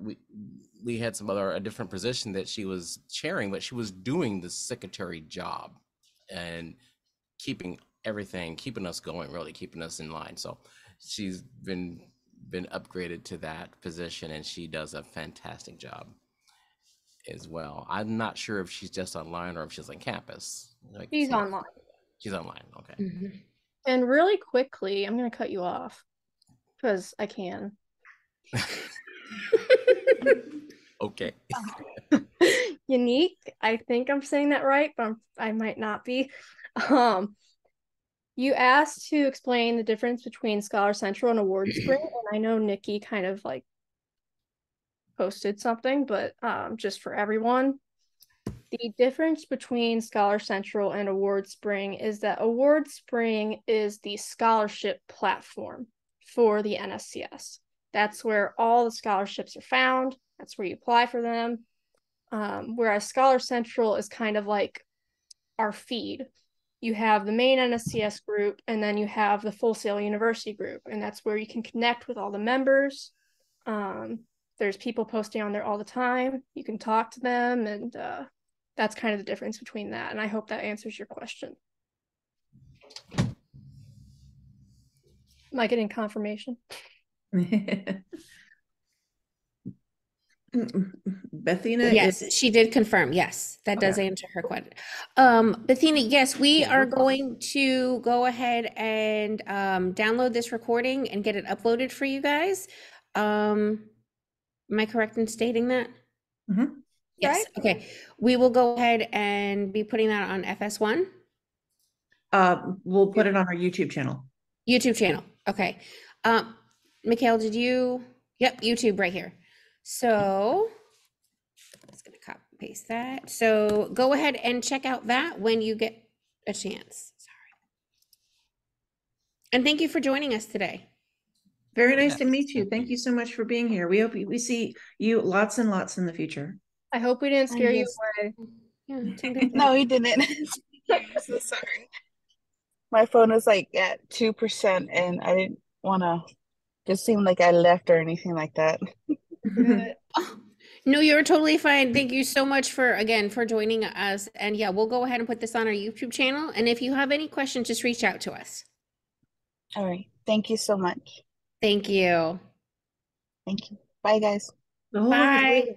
[SPEAKER 7] different position that she was chairing, but she was doing the secretary job and keeping us going, really keeping us in line. So she's been upgraded to that position, and she does a fantastic job as well. I'm not sure if she's just online or if she's on campus.
[SPEAKER 1] She's online.
[SPEAKER 7] She's online. Okay.
[SPEAKER 1] And really quickly, I'm going to cut you off because I can.
[SPEAKER 7] Okay.
[SPEAKER 1] Unique, I think I'm saying that right, but I might not be. You asked to explain the difference between Scholar Central and Award Spring, and I know Nikki kind of like posted something, but just for everyone, the difference between Scholar Central and Award Spring is that Award Spring is the scholarship platform for the NSCS. That's where all the scholarships are found. That's where you apply for them. Whereas Scholar Central is kind of like our feed. You have the main NSCS group, and then you have the Full Sail University group, and that's where you can connect with all the members. There's people posting on there all the time. You can talk to them, and that's kind of the difference between that. And I hope that answers your question. Am I getting confirmation?
[SPEAKER 4] Bethina,
[SPEAKER 3] yes, she did confirm. Yes, that does answer her question. Bethina, yes, we are going to go ahead and download this recording and get it uploaded for you guys. Am I correct in stating that? Yes.
[SPEAKER 1] Right.
[SPEAKER 3] Okay. We will go ahead and be putting that on FS1.
[SPEAKER 4] We'll put it on our YouTube channel.
[SPEAKER 3] YouTube channel. Okay. Mikhail, did you? Yep, YouTube right here. So I'm just gonna copy and paste that. So go ahead and check out that when you get a chance. Sorry. And thank you for joining us today.
[SPEAKER 4] Very nice to meet you. Thank you so much for being here. We hope we see you lots and lots in the future.
[SPEAKER 1] I hope we didn't scare you away.
[SPEAKER 10] No, he didn't. I'm so sorry. My phone is like at 2%, and I didn't want to just seem like I left or anything like that.
[SPEAKER 3] No, you're totally fine. Thank you so much for joining us. And yeah, we'll go ahead and put this on our YouTube channel. And if you have any questions, just reach out to us.
[SPEAKER 10] All right. Thank you so much.
[SPEAKER 3] Thank you.
[SPEAKER 10] Thank you. Bye, guys.
[SPEAKER 3] Bye.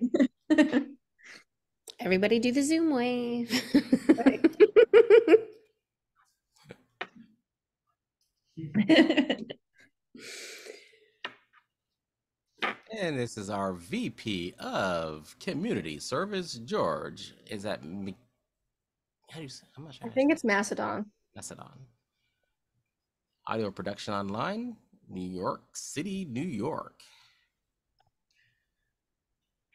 [SPEAKER 3] Everybody do the Zoom wave.
[SPEAKER 7] And this is our VP of Community Service, George. Is that me? How do you say? I'm not sure.
[SPEAKER 1] I think it's Macedon.
[SPEAKER 7] Macedon. Audio production online, New York City, New York.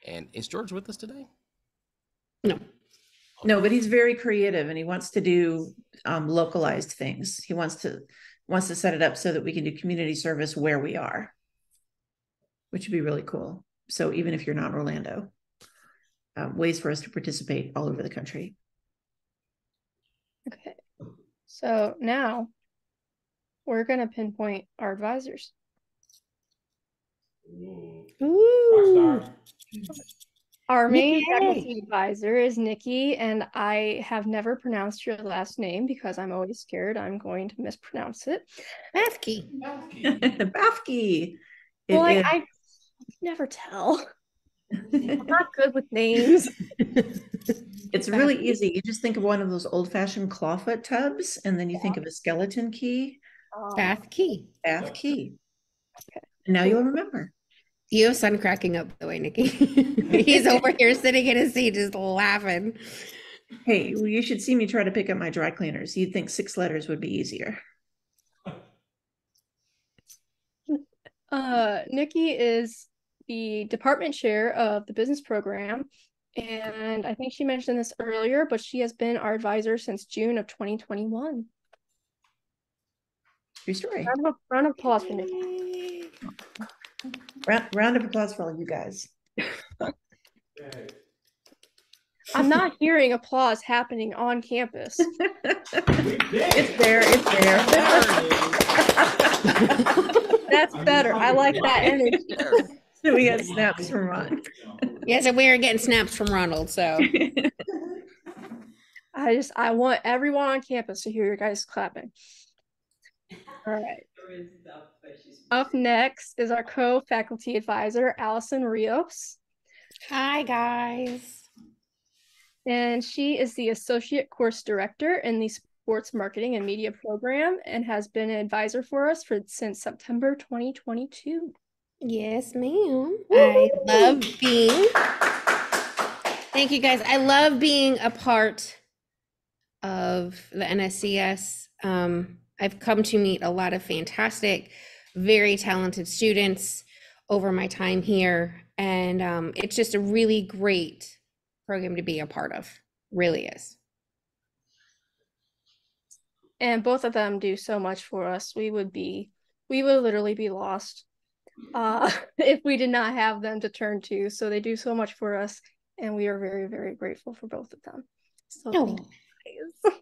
[SPEAKER 7] And is George with us today?
[SPEAKER 4] No, but he's very creative, and he wants to do localized things. He wants to set it up so that we can do community service where we are, which would be really cool. So even if you're not in Orlando, ways for us to participate all over the country.
[SPEAKER 1] Okay. So now we're going to pinpoint our advisors.
[SPEAKER 3] Ooh.
[SPEAKER 1] Our main
[SPEAKER 3] Nikki.
[SPEAKER 1] faculty advisor is Nikki, and I have never pronounced your last name because I'm always scared I'm going to mispronounce it.
[SPEAKER 3] Bafke.
[SPEAKER 4] Bafke.
[SPEAKER 1] Well, I never tell. I'm not good with names.
[SPEAKER 4] It's really easy. You just think of one of those old-fashioned clawfoot tubs, and then you think of a skeleton key.
[SPEAKER 3] Bafke.
[SPEAKER 4] Bafke. Okay. And now you'll remember.
[SPEAKER 3] You have son cracking up the way, Nikki. He's over here sitting in his seat just laughing.
[SPEAKER 4] Hey, well, you should see me try to pick up my dry cleaners. You'd think 6 letters would be easier.
[SPEAKER 1] Nikki is the department chair of the business program, and I think she mentioned this earlier, but she has been our advisor since June of 2021.
[SPEAKER 4] True story.
[SPEAKER 1] Round of applause for Nikki.
[SPEAKER 4] Round of applause for all you guys.
[SPEAKER 1] I'm not hearing applause happening on campus.
[SPEAKER 4] It's there. It's there.
[SPEAKER 1] That's better. I like that energy.
[SPEAKER 4] We got snaps from Ron.
[SPEAKER 3] Yes, and we are getting snaps from Ronald. So
[SPEAKER 1] I want everyone on campus to hear your guys clapping. All right. Up next is our co-faculty advisor, Allison Rios.
[SPEAKER 3] Hi, guys.
[SPEAKER 1] And she is the associate course director in the sports marketing and media program and has been an advisor for us since September 2022.
[SPEAKER 3] Yes, ma'am. I love being. Thank you, guys. I love being a part of the NSCS. I've come to meet a lot of fantastic, very talented students over my time here, and it's just a really great program to be a part of. Really is.
[SPEAKER 1] And both of them do so much for us. We would literally be lost if we did not have them to turn to. So they do so much for us, and we are very, very grateful for both of them. So thank you guys.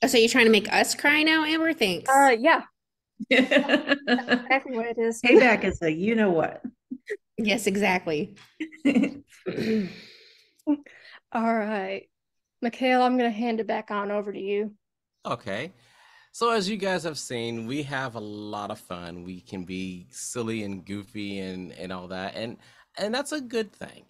[SPEAKER 3] Oh, so you're trying to make us cry now, Amber? Thanks.
[SPEAKER 1] Yeah. Exactly what it is.
[SPEAKER 4] Payback is a you know what.
[SPEAKER 3] Yes, exactly.
[SPEAKER 1] All right. Mikhail, I'm going to hand it back on over to you.
[SPEAKER 7] Okay. So as you guys have seen, we have a lot of fun. We can be silly and goofy and all that, and that's a good thing.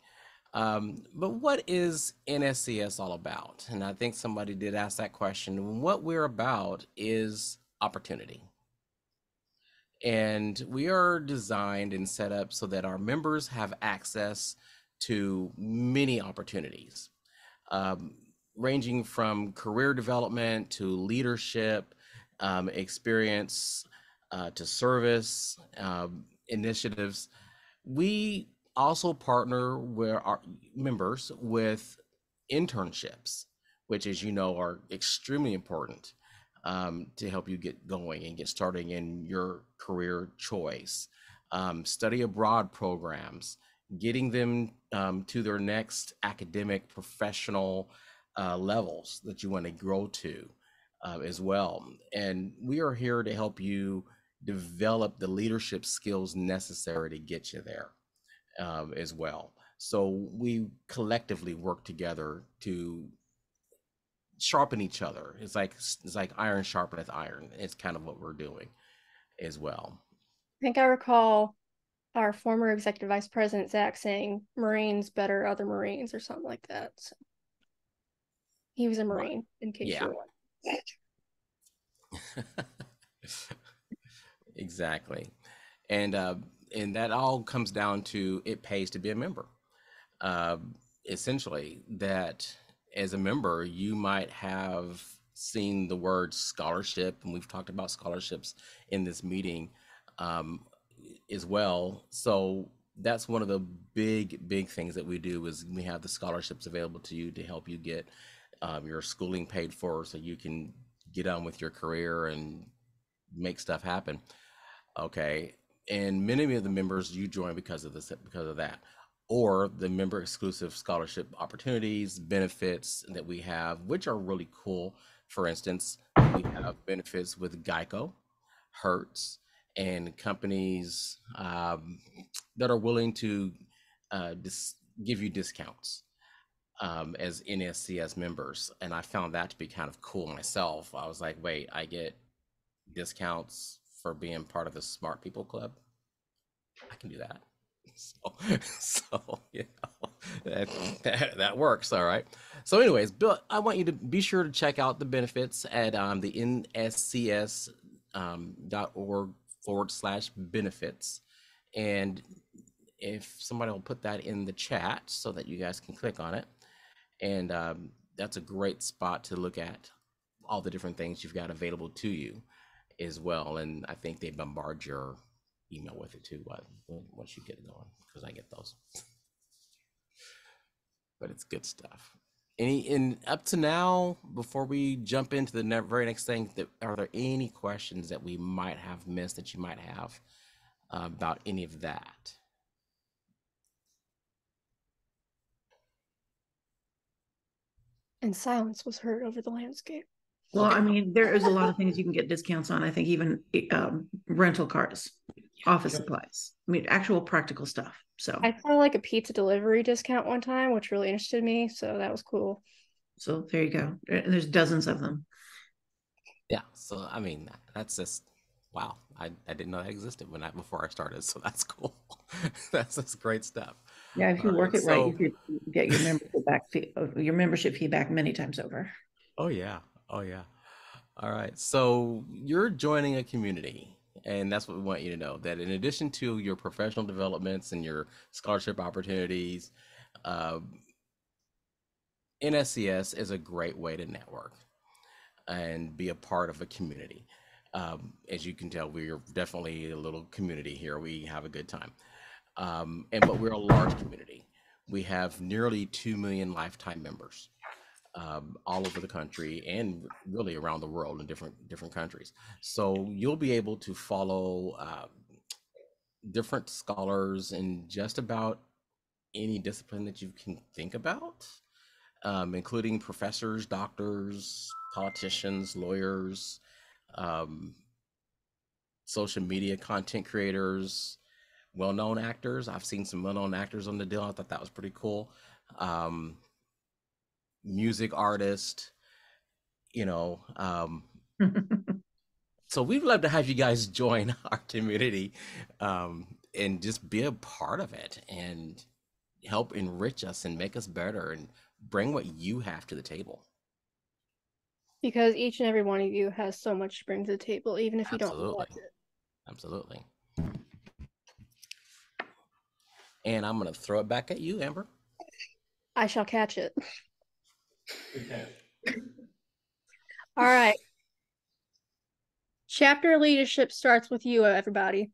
[SPEAKER 7] But what is NSCS all about? And I think somebody did ask that question. What we're about is opportunity. And we are designed and set up so that our members have access to many opportunities, ranging from career development to leadership, experience, to service initiatives. We also partner with our members with internships, which, as you know, are extremely important to help you get going and get starting in your career choice. Study abroad programs, getting them to their next academic professional levels that you want to grow to as well. And we are here to help you develop the leadership skills necessary to get you there as well. So we collectively work together to sharpen each other. It's like iron sharpeneth iron. It's kind of what we're doing as well.
[SPEAKER 1] I think I recall our former executive vice president, Zach, saying Marines better other Marines or something like that. So he was a Marine, in case you're wondering.
[SPEAKER 7] Exactly. And that all comes down to it pays to be a member. Essentially, that as a member, you might have seen the word scholarship, and we've talked about scholarships in this meeting as well. So that's one of the big things that we do is we have the scholarships available to you to help you get your schooling paid for so you can get on with your career and make stuff happen. Okay. And many of the members you join because of that, or the member exclusive scholarship opportunities, benefits that we have, which are really cool. For instance, we have benefits with Geico, Hertz, and companies that are willing to give you discounts as NSCS members. And I found that to be kind of cool myself. I was like, wait, I get discounts for being part of the Smart People Club? I can do that. So you know, that works. All right. So anyways, Bill, I want you to be sure to check out the benefits at the nscs.org/benefits. And if somebody will put that in the chat so that you guys can click on it. And that's a great spot to look at all the different things you've got available to you as well. And I think they bombard your email with it too once you get it going, because I get those. But it's good stuff. And up to now, before we jump into the very next thing, are there any questions that we might have missed that you might have about any of that?
[SPEAKER 1] And silence was heard over the landscape.
[SPEAKER 4] Well, I mean, there is a lot of things you can get discounts on. I think even rental cars, office supplies. I mean, actual practical stuff. So
[SPEAKER 1] I saw like a pizza delivery discount one time, which really interested me. So that was cool.
[SPEAKER 4] So there you go. And there's dozens of them.
[SPEAKER 7] Yeah. So I mean, that's just wow. I didn't know that existed before I started. So that's cool. That's great stuff.
[SPEAKER 4] Yeah, if you work it right, you could get your membership fee back many times over.
[SPEAKER 7] Oh yeah. Oh yeah. All right. So you're joining a community, and that's what we want you to know, that in addition to your professional developments and your scholarship opportunities, uh, NSCS is a great way to network and be a part of a community. As you can tell, we're definitely a little community here. We have a good time. But we're a large community. We have nearly 2 million lifetime members, all over the country and really around the world in different countries. So you'll be able to follow different scholars in just about any discipline that you can think about, including professors, doctors, politicians, lawyers, um, social media content creators, well-known actors. I've seen some well-known actors on the deal. I thought that was pretty cool. Um, Music artist, you know. So we'd love to have you guys join our community, and just be a part of it and help enrich us and make us better and bring what you have to the table.
[SPEAKER 1] Because each and every one of you has so much to bring to the table, even if you don't
[SPEAKER 7] Absolutely.
[SPEAKER 1] realize it.
[SPEAKER 7] Absolutely. And I'm going to throw it back at you, Amber.
[SPEAKER 1] I shall catch it.
[SPEAKER 5] Good catch.
[SPEAKER 1] All right. Chapter leadership starts with you, everybody.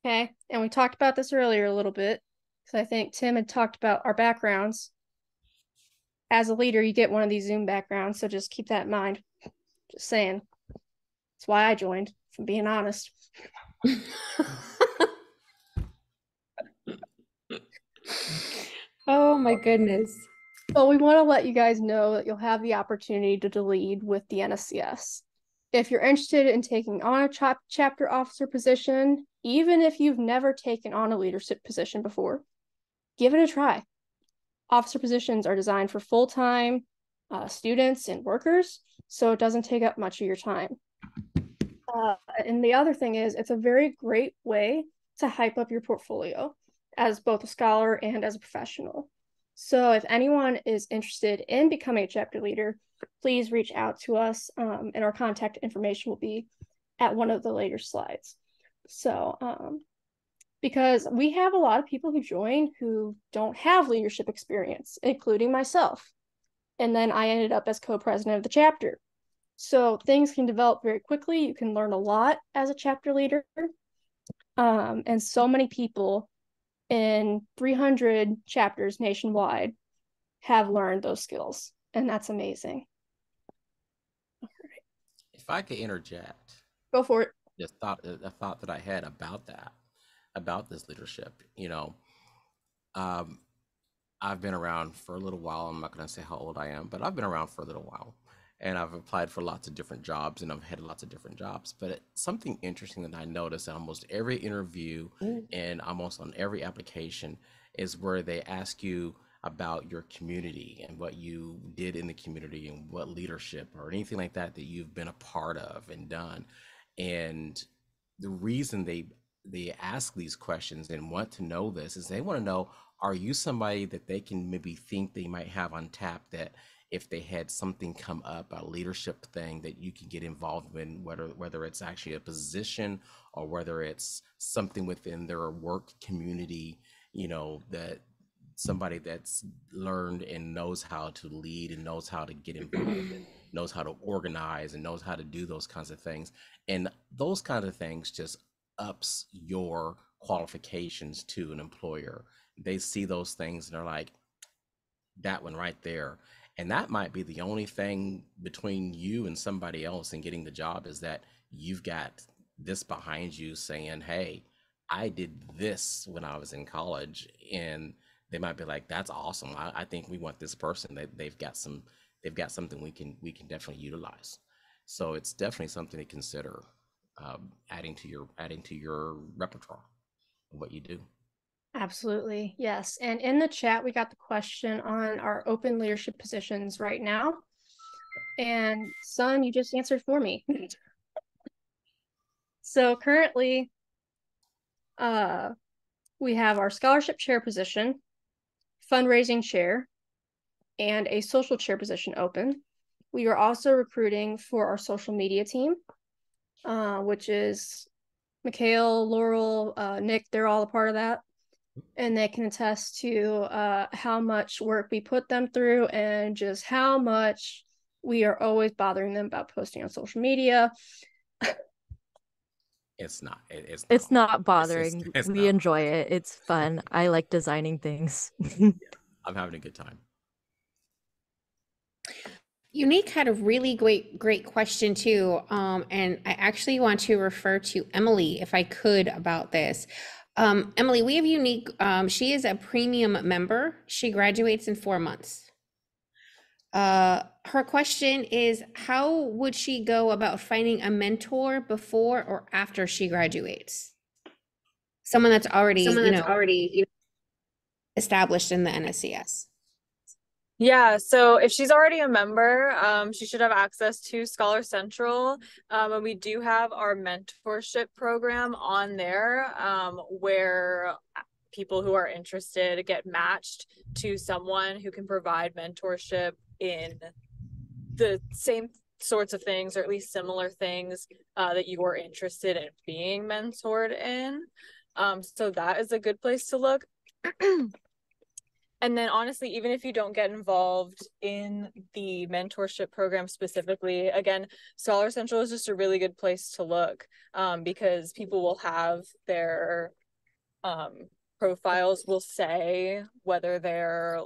[SPEAKER 1] Okay. And we talked about this earlier a little bit, because I think Tim had talked about our backgrounds. As a leader, you get one of these Zoom backgrounds, so just keep that in mind. Just saying. That's why I joined, if I'm being honest.
[SPEAKER 9] Oh my goodness.
[SPEAKER 1] Well, we want to let you guys know that you'll have the opportunity to lead with the NSCS. If you're interested in taking on a chapter officer position, even if you've never taken on a leadership position before, give it a try. Officer positions are designed for full-time students and workers, so it doesn't take up much of your time. And the other thing is, it's a very great way to hype up your portfolio as both a scholar and as a professional. So if anyone is interested in becoming a chapter leader, please reach out to us, and our contact information will be at one of the later slides. So, because we have a lot of people who join who don't have leadership experience, including myself. And then I ended up as co-president of the chapter. So things can develop very quickly. You can learn a lot as a chapter leader. And so many people in 300 chapters nationwide have learned those skills, and that's amazing.
[SPEAKER 7] If I could interject.
[SPEAKER 1] Go for it.
[SPEAKER 7] Just a thought that I had about that, about this leadership, I've been around for a little while. I'm not going to say how old I am, but I've been around for a little while, and I've applied for lots of different jobs, and I've had lots of different jobs. But something interesting that I noticed at almost every interview and almost on every application is where they ask you about your community and what you did in the community and what leadership or anything like that that you've been a part of and done. And the reason they ask these questions and want to know this is they want to know, are you somebody that they can maybe think they might have on tap, that if they had something come up, a leadership thing that you can get involved in, whether it's actually a position or whether it's something within their work community, that somebody that's learned and knows how to lead and knows how to get involved and knows how to organize and knows how to do those kinds of things. And those kinds of things just ups your qualifications to an employer. They see those things and they're like, that one right there. And that might be the only thing between you and somebody else and getting the job, is that you've got this behind you saying, hey, I did this when I was in college. And they might be like, that's awesome. I think we want this person. They've got something we can definitely utilize. So it's definitely something to consider, adding to your repertoire of what you do.
[SPEAKER 1] Absolutely. Yes. And in the chat, we got the question on our open leadership positions right now. And Sun, you just answered for me. So currently, we have our scholarship chair position, fundraising chair, and a social chair position open. We are also recruiting for our social media team, which is Mikhail, Laurel, Nick, they're all a part of that. And they can attest to how much work we put them through and just how much we are always bothering them about posting on social media.
[SPEAKER 7] It's not.
[SPEAKER 16] It's not bothering.
[SPEAKER 7] It's
[SPEAKER 16] We
[SPEAKER 7] not.
[SPEAKER 16] enjoy it. It's fun. I like designing things.
[SPEAKER 7] I'm having a good time.
[SPEAKER 3] Unique had a really great question too. And I actually want to refer to Emily, if I could, about this. Emily, we have Unique. She is a premium member. She graduates in 4 months. Her question is, how would she go about finding a mentor before or after she graduates? Someone that's already, established in the NSCS.
[SPEAKER 2] Yeah, so if she's already a member, she should have access to Scholar Central. And we do have our mentorship program on there, where people who are interested get matched to someone who can provide mentorship in the same sorts of things, or at least similar things that you are interested in being mentored in. So that is a good place to look. And then honestly, even if you don't get involved in the mentorship program specifically, again, Scholar Central is just a really good place to look, because people will have their profiles will say whether they're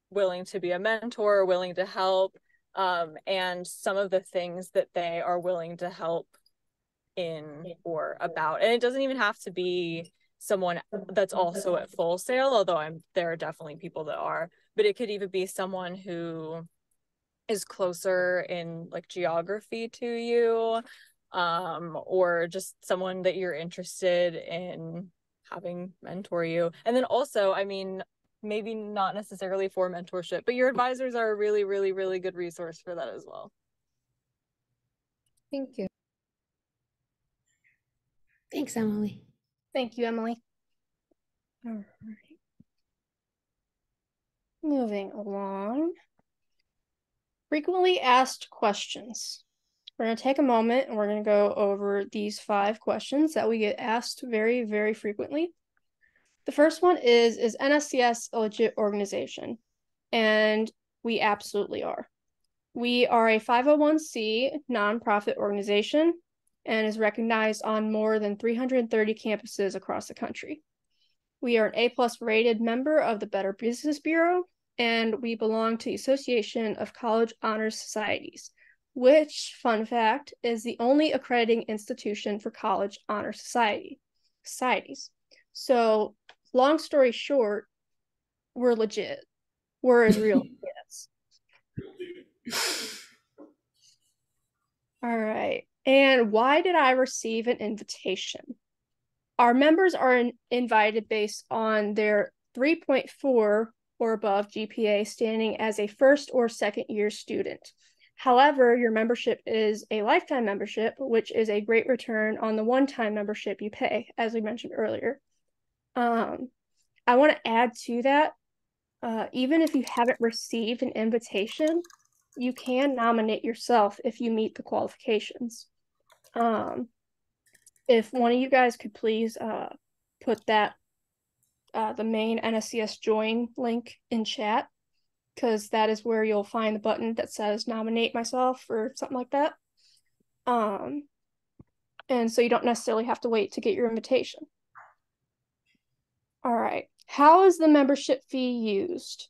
[SPEAKER 2] willing to be a mentor or willing to help, and some of the things that they are willing to help in or about. And it doesn't even have to be someone that's also at Full Sail, although there are definitely people that are, but it could even be someone who is closer in like geography to you, or just someone that you're interested in having mentor you. And then also, I mean, maybe not necessarily for mentorship, but your advisors are a really, really, really good resource for that as well.
[SPEAKER 1] Thank you.
[SPEAKER 3] Thanks, Emily.
[SPEAKER 1] Thank you, Emily. All right. Moving along. Frequently asked questions. We're going to take a moment and we're going to go over these 5 questions that we get asked very, very frequently. The first one is NSCS a legit organization? And we absolutely are. We are a 501c nonprofit organization and is recognized on more than 330 campuses across the country. We are an A+ rated member of the Better Business Bureau, and we belong to the Association of College Honors Societies, which, fun fact, is the only accrediting institution for college honor societies. So, long story short, we're legit. We're as real as it gets. All right. And why did I receive an invitation? Our members are invited based on their 3.4 or above GPA standing as a first or second year student. However, your membership is a lifetime membership, which is a great return on the one-time membership you pay, as we mentioned earlier. I want to add to that, even if you haven't received an invitation, you can nominate yourself if you meet the qualifications. If one of you guys could please put that the main NSCS join link in chat, because that is where you'll find the button that says nominate myself or something like that. And so you don't necessarily have to wait to get your invitation. All right. How is the membership fee used?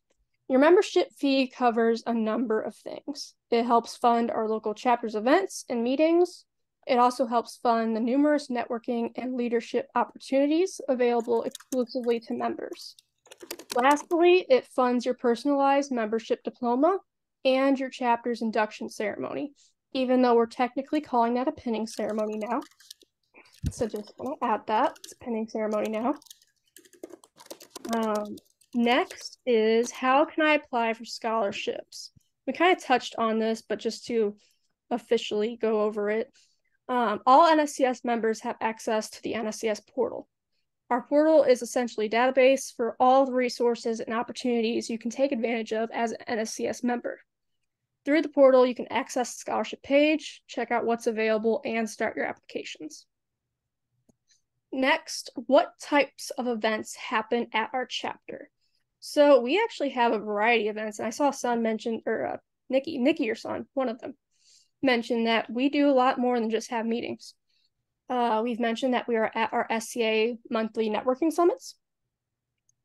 [SPEAKER 1] Your membership fee covers a number of things. It helps fund our local chapters events and meetings. It also helps fund the numerous networking and leadership opportunities available exclusively to members. Lastly, it funds your personalized membership diploma and your chapter's induction ceremony, even though we're technically calling that a pinning ceremony now. So just want to add that. It's a pinning ceremony now. Next is, how can I apply for scholarships? We kind of touched on this, but just to officially go over it. All NSCS members have access to the NSCS portal. Our portal is essentially a database for all the resources and opportunities you can take advantage of as an NSCS member. Through the portal, you can access the scholarship page, check out what's available, and start your applications. Next, what types of events happen at our chapter? So we actually have a variety of events, and I saw Son mention, or Nikki, your son, one of them, mentioned that we do a lot more than just have meetings. We've mentioned that we are at our SCA monthly networking summits.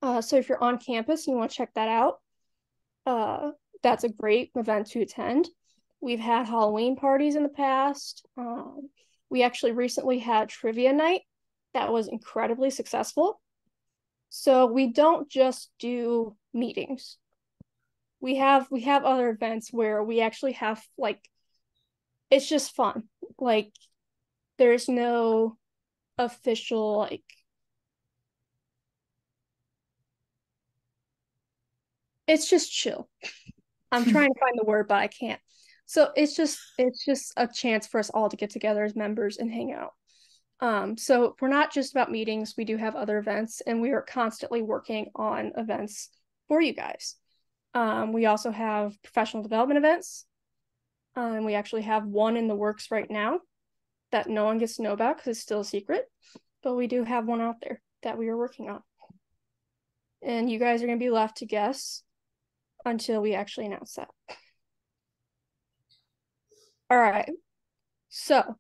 [SPEAKER 1] So if you're on campus and you want to check that out, that's a great event to attend. We've had Halloween parties in the past. We actually recently had trivia night that was incredibly successful. So we don't just do meetings. We have other events where we actually have, like, it's just fun. Like, there's no official, like, it's just chill. I'm trying to find the word, but I can't. So it's just a chance for us all to get together as members and hang out. So we're not just about meetings. We do have other events, and we are constantly working on events for you guys. We also have professional development events. We actually have one in the works right now that no one gets to know about because it's still a secret, but we do have one out there that we are working on. And you guys are going to be left to guess until we actually announce that. All right. So,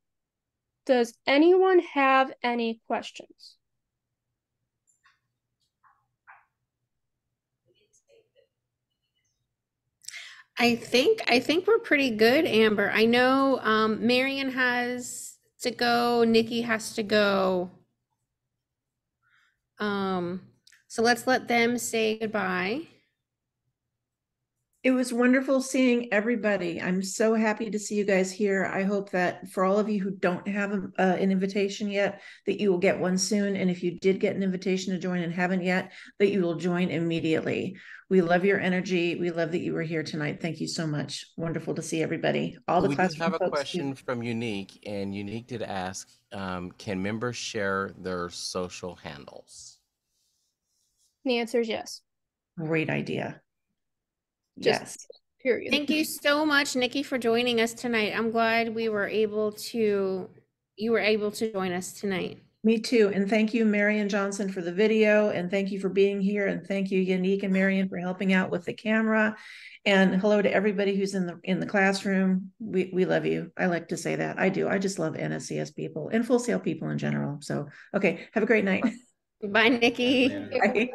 [SPEAKER 1] does anyone have any questions?
[SPEAKER 3] I think we're pretty good, Amber. I know Marion has to go, Nikki has to go. So let's let them say goodbye.
[SPEAKER 4] It was wonderful seeing everybody. I'm so happy to see you guys here. I hope that for all of you who don't have an invitation yet, that you will get one soon. And if you did get an invitation to join and haven't yet, that you will join immediately. We love your energy. We love that you were here tonight. Thank you so much. Wonderful to see everybody. All the
[SPEAKER 7] We do have a
[SPEAKER 4] folks
[SPEAKER 7] question from Unique, and Unique did ask, can members share their social handles?
[SPEAKER 1] The answer is yes.
[SPEAKER 4] Great idea.
[SPEAKER 1] Just
[SPEAKER 4] yes.
[SPEAKER 1] Period.
[SPEAKER 3] Thank you so much, Nikki, for joining us tonight. I'm glad you were able to join us tonight.
[SPEAKER 4] Me too. And thank you, Marion Johnson, for the video. And thank you for being here. And thank you, Unique and Marion, for helping out with the camera. And hello to everybody who's in the classroom. We love you. I like to say that. I do. I just love NSCS people and Full Sail people in general. So, okay. Have a great night.
[SPEAKER 3] Bye, Nikki.
[SPEAKER 4] Bye.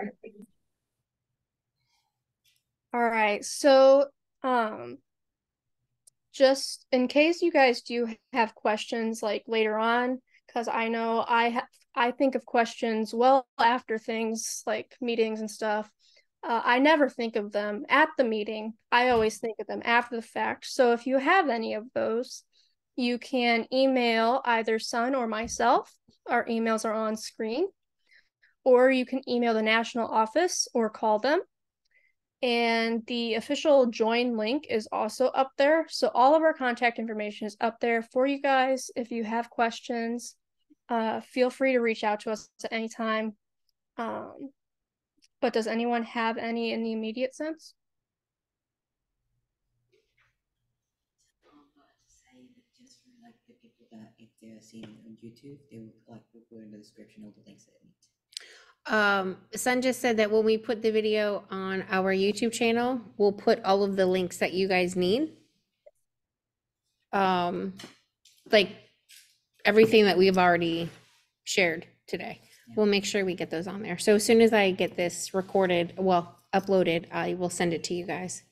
[SPEAKER 1] All right. So, just in case you guys do have questions like later on, because I know I think of questions well after things like meetings and stuff. I never think of them at the meeting. I always think of them after the fact. So if you have any of those, you can email either Son or myself. Our emails are on screen. Or you can email the national office or call them. And the official join link is also up there. So all of our contact information is up there for you guys. If you have questions, feel free to reach out to us at any time. But does anyone have any in the immediate sense?
[SPEAKER 8] Just for like the people that if they're seeing it on YouTube, they would like to put in the description all the links that they need.
[SPEAKER 3] Sun just said that when we put the video on our YouTube channel, we'll put all of the links that you guys need. Like everything that we've already shared today. We'll make sure we get those on there. So as soon as I get this recorded, well, uploaded, I will send it to you guys.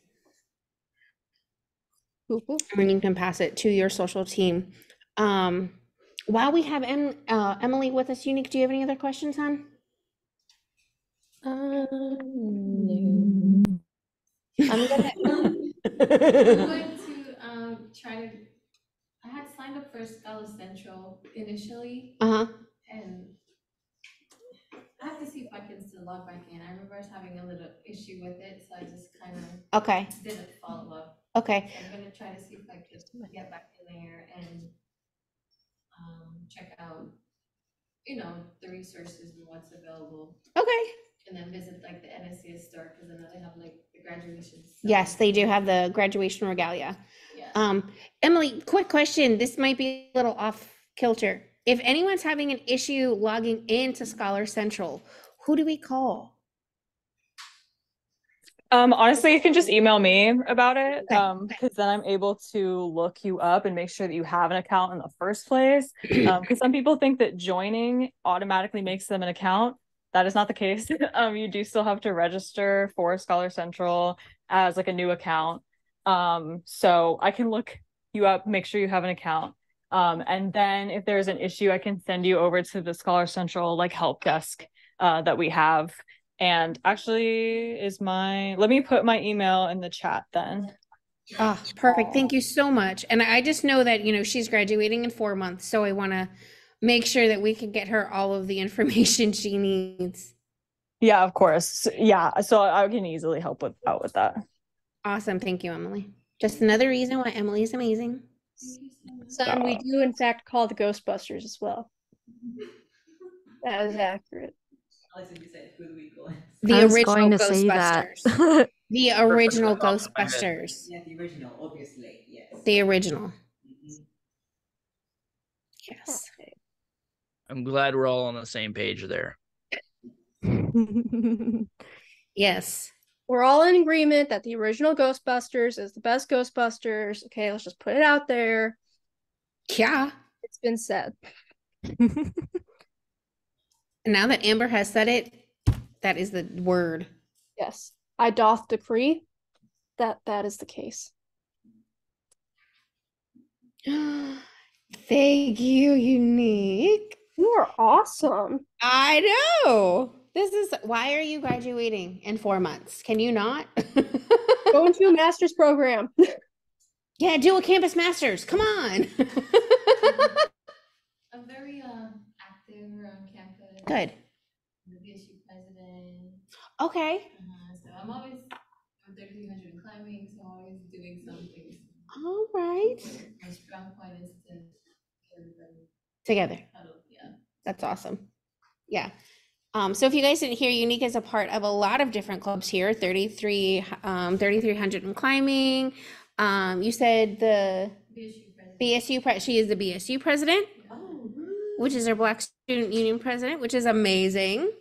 [SPEAKER 3] And you can pass it to your social team. While we have Emily with us, Unique, do you have any other questions, hon?
[SPEAKER 9] No.
[SPEAKER 3] I'm gonna
[SPEAKER 9] try to. I had signed up for Scala Central initially. And I have to see if I can still log back in. I remember I was having a little issue with it, so I just kind of didn't follow up.
[SPEAKER 3] Okay.
[SPEAKER 9] So I'm gonna try to see if I could get back in there and check out, the resources and what's available.
[SPEAKER 3] Okay.
[SPEAKER 9] and then visit like the NSCS store because I know they have like the graduation stuff.
[SPEAKER 3] Yes, they do have the graduation regalia.
[SPEAKER 9] Yeah.
[SPEAKER 3] Emily, quick question. This might be a little off kilter. If anyone's having an issue logging into Scholar Central, who do we call?
[SPEAKER 2] Honestly, you can just email me about it, because then I'm able to look you up and make sure that you have an account in the first place. Because some people think that joining automatically makes them an account. That is not the case. You do still have to register for Scholar Central as like a new account. So I can look you up, make sure you have an account. And then if there's an issue, I can send you over to the Scholar Central like help desk that we have. And actually let me put my email in the chat then.
[SPEAKER 3] Ah, perfect. Thank you so much. And I just know that, she's graduating in 4 months, so I want to make sure that we can get her all of the information she needs.
[SPEAKER 2] Yeah, of course. Yeah, so I can easily help out with that.
[SPEAKER 3] Awesome. Thank you, Emily. Just another reason why Emily is amazing.
[SPEAKER 1] Son, we do in fact call the Ghostbusters as well. That is accurate.
[SPEAKER 3] The
[SPEAKER 16] I was
[SPEAKER 3] original
[SPEAKER 16] going to say that.
[SPEAKER 3] Ghostbusters. The original Ghostbusters.
[SPEAKER 14] Yeah, the original, obviously, yes.
[SPEAKER 3] The original. Yes.
[SPEAKER 17] I'm glad we're all on the same page there.
[SPEAKER 3] Yes.
[SPEAKER 1] We're all in agreement that the original Ghostbusters is the best Ghostbusters. Okay, let's just put it out there.
[SPEAKER 3] Yeah.
[SPEAKER 1] It's been said.
[SPEAKER 3] And now that Amber has said it, that is the word.
[SPEAKER 1] Yes. I doth decree that that is the case.
[SPEAKER 3] Thank you, Unique.
[SPEAKER 1] You are awesome.
[SPEAKER 3] I know. Why are you graduating in 4 months? Can you not?
[SPEAKER 1] Go into a master's program.
[SPEAKER 3] Yeah, do a campus master's. Come on.
[SPEAKER 9] I'm very active around campus.
[SPEAKER 3] Good.
[SPEAKER 9] I'm the BSU president.
[SPEAKER 3] Okay.
[SPEAKER 9] So I'm always 3300 climbing, so I'm always doing something.
[SPEAKER 3] All right.
[SPEAKER 9] My strong point is to get everybody
[SPEAKER 3] Together.
[SPEAKER 9] Yeah.
[SPEAKER 3] That's awesome. Yeah. So if you guys didn't hear, Unique is a part of a lot of different clubs here. 3300 in climbing. You said the BSU she is the BSU president, which is our Black Student Union president, which is amazing.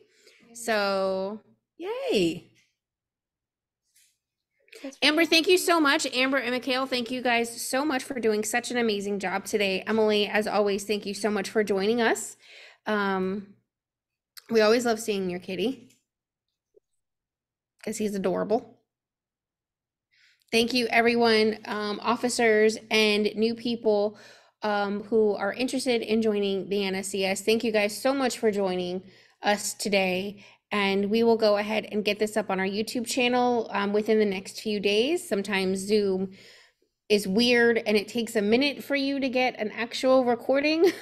[SPEAKER 3] So yay. Amber, thank you so much. Amber and Mikhail, thank you guys so much for doing such an amazing job today. Emily, as always, thank you so much for joining us. We always love seeing your kitty because he's adorable. Thank you, everyone, officers and new people who are interested in joining the NSCS. Thank you guys so much for joining us today. And we will go ahead and get this up on our YouTube channel within the next few days. Sometimes Zoom is weird and it takes a minute for you to get an actual recording.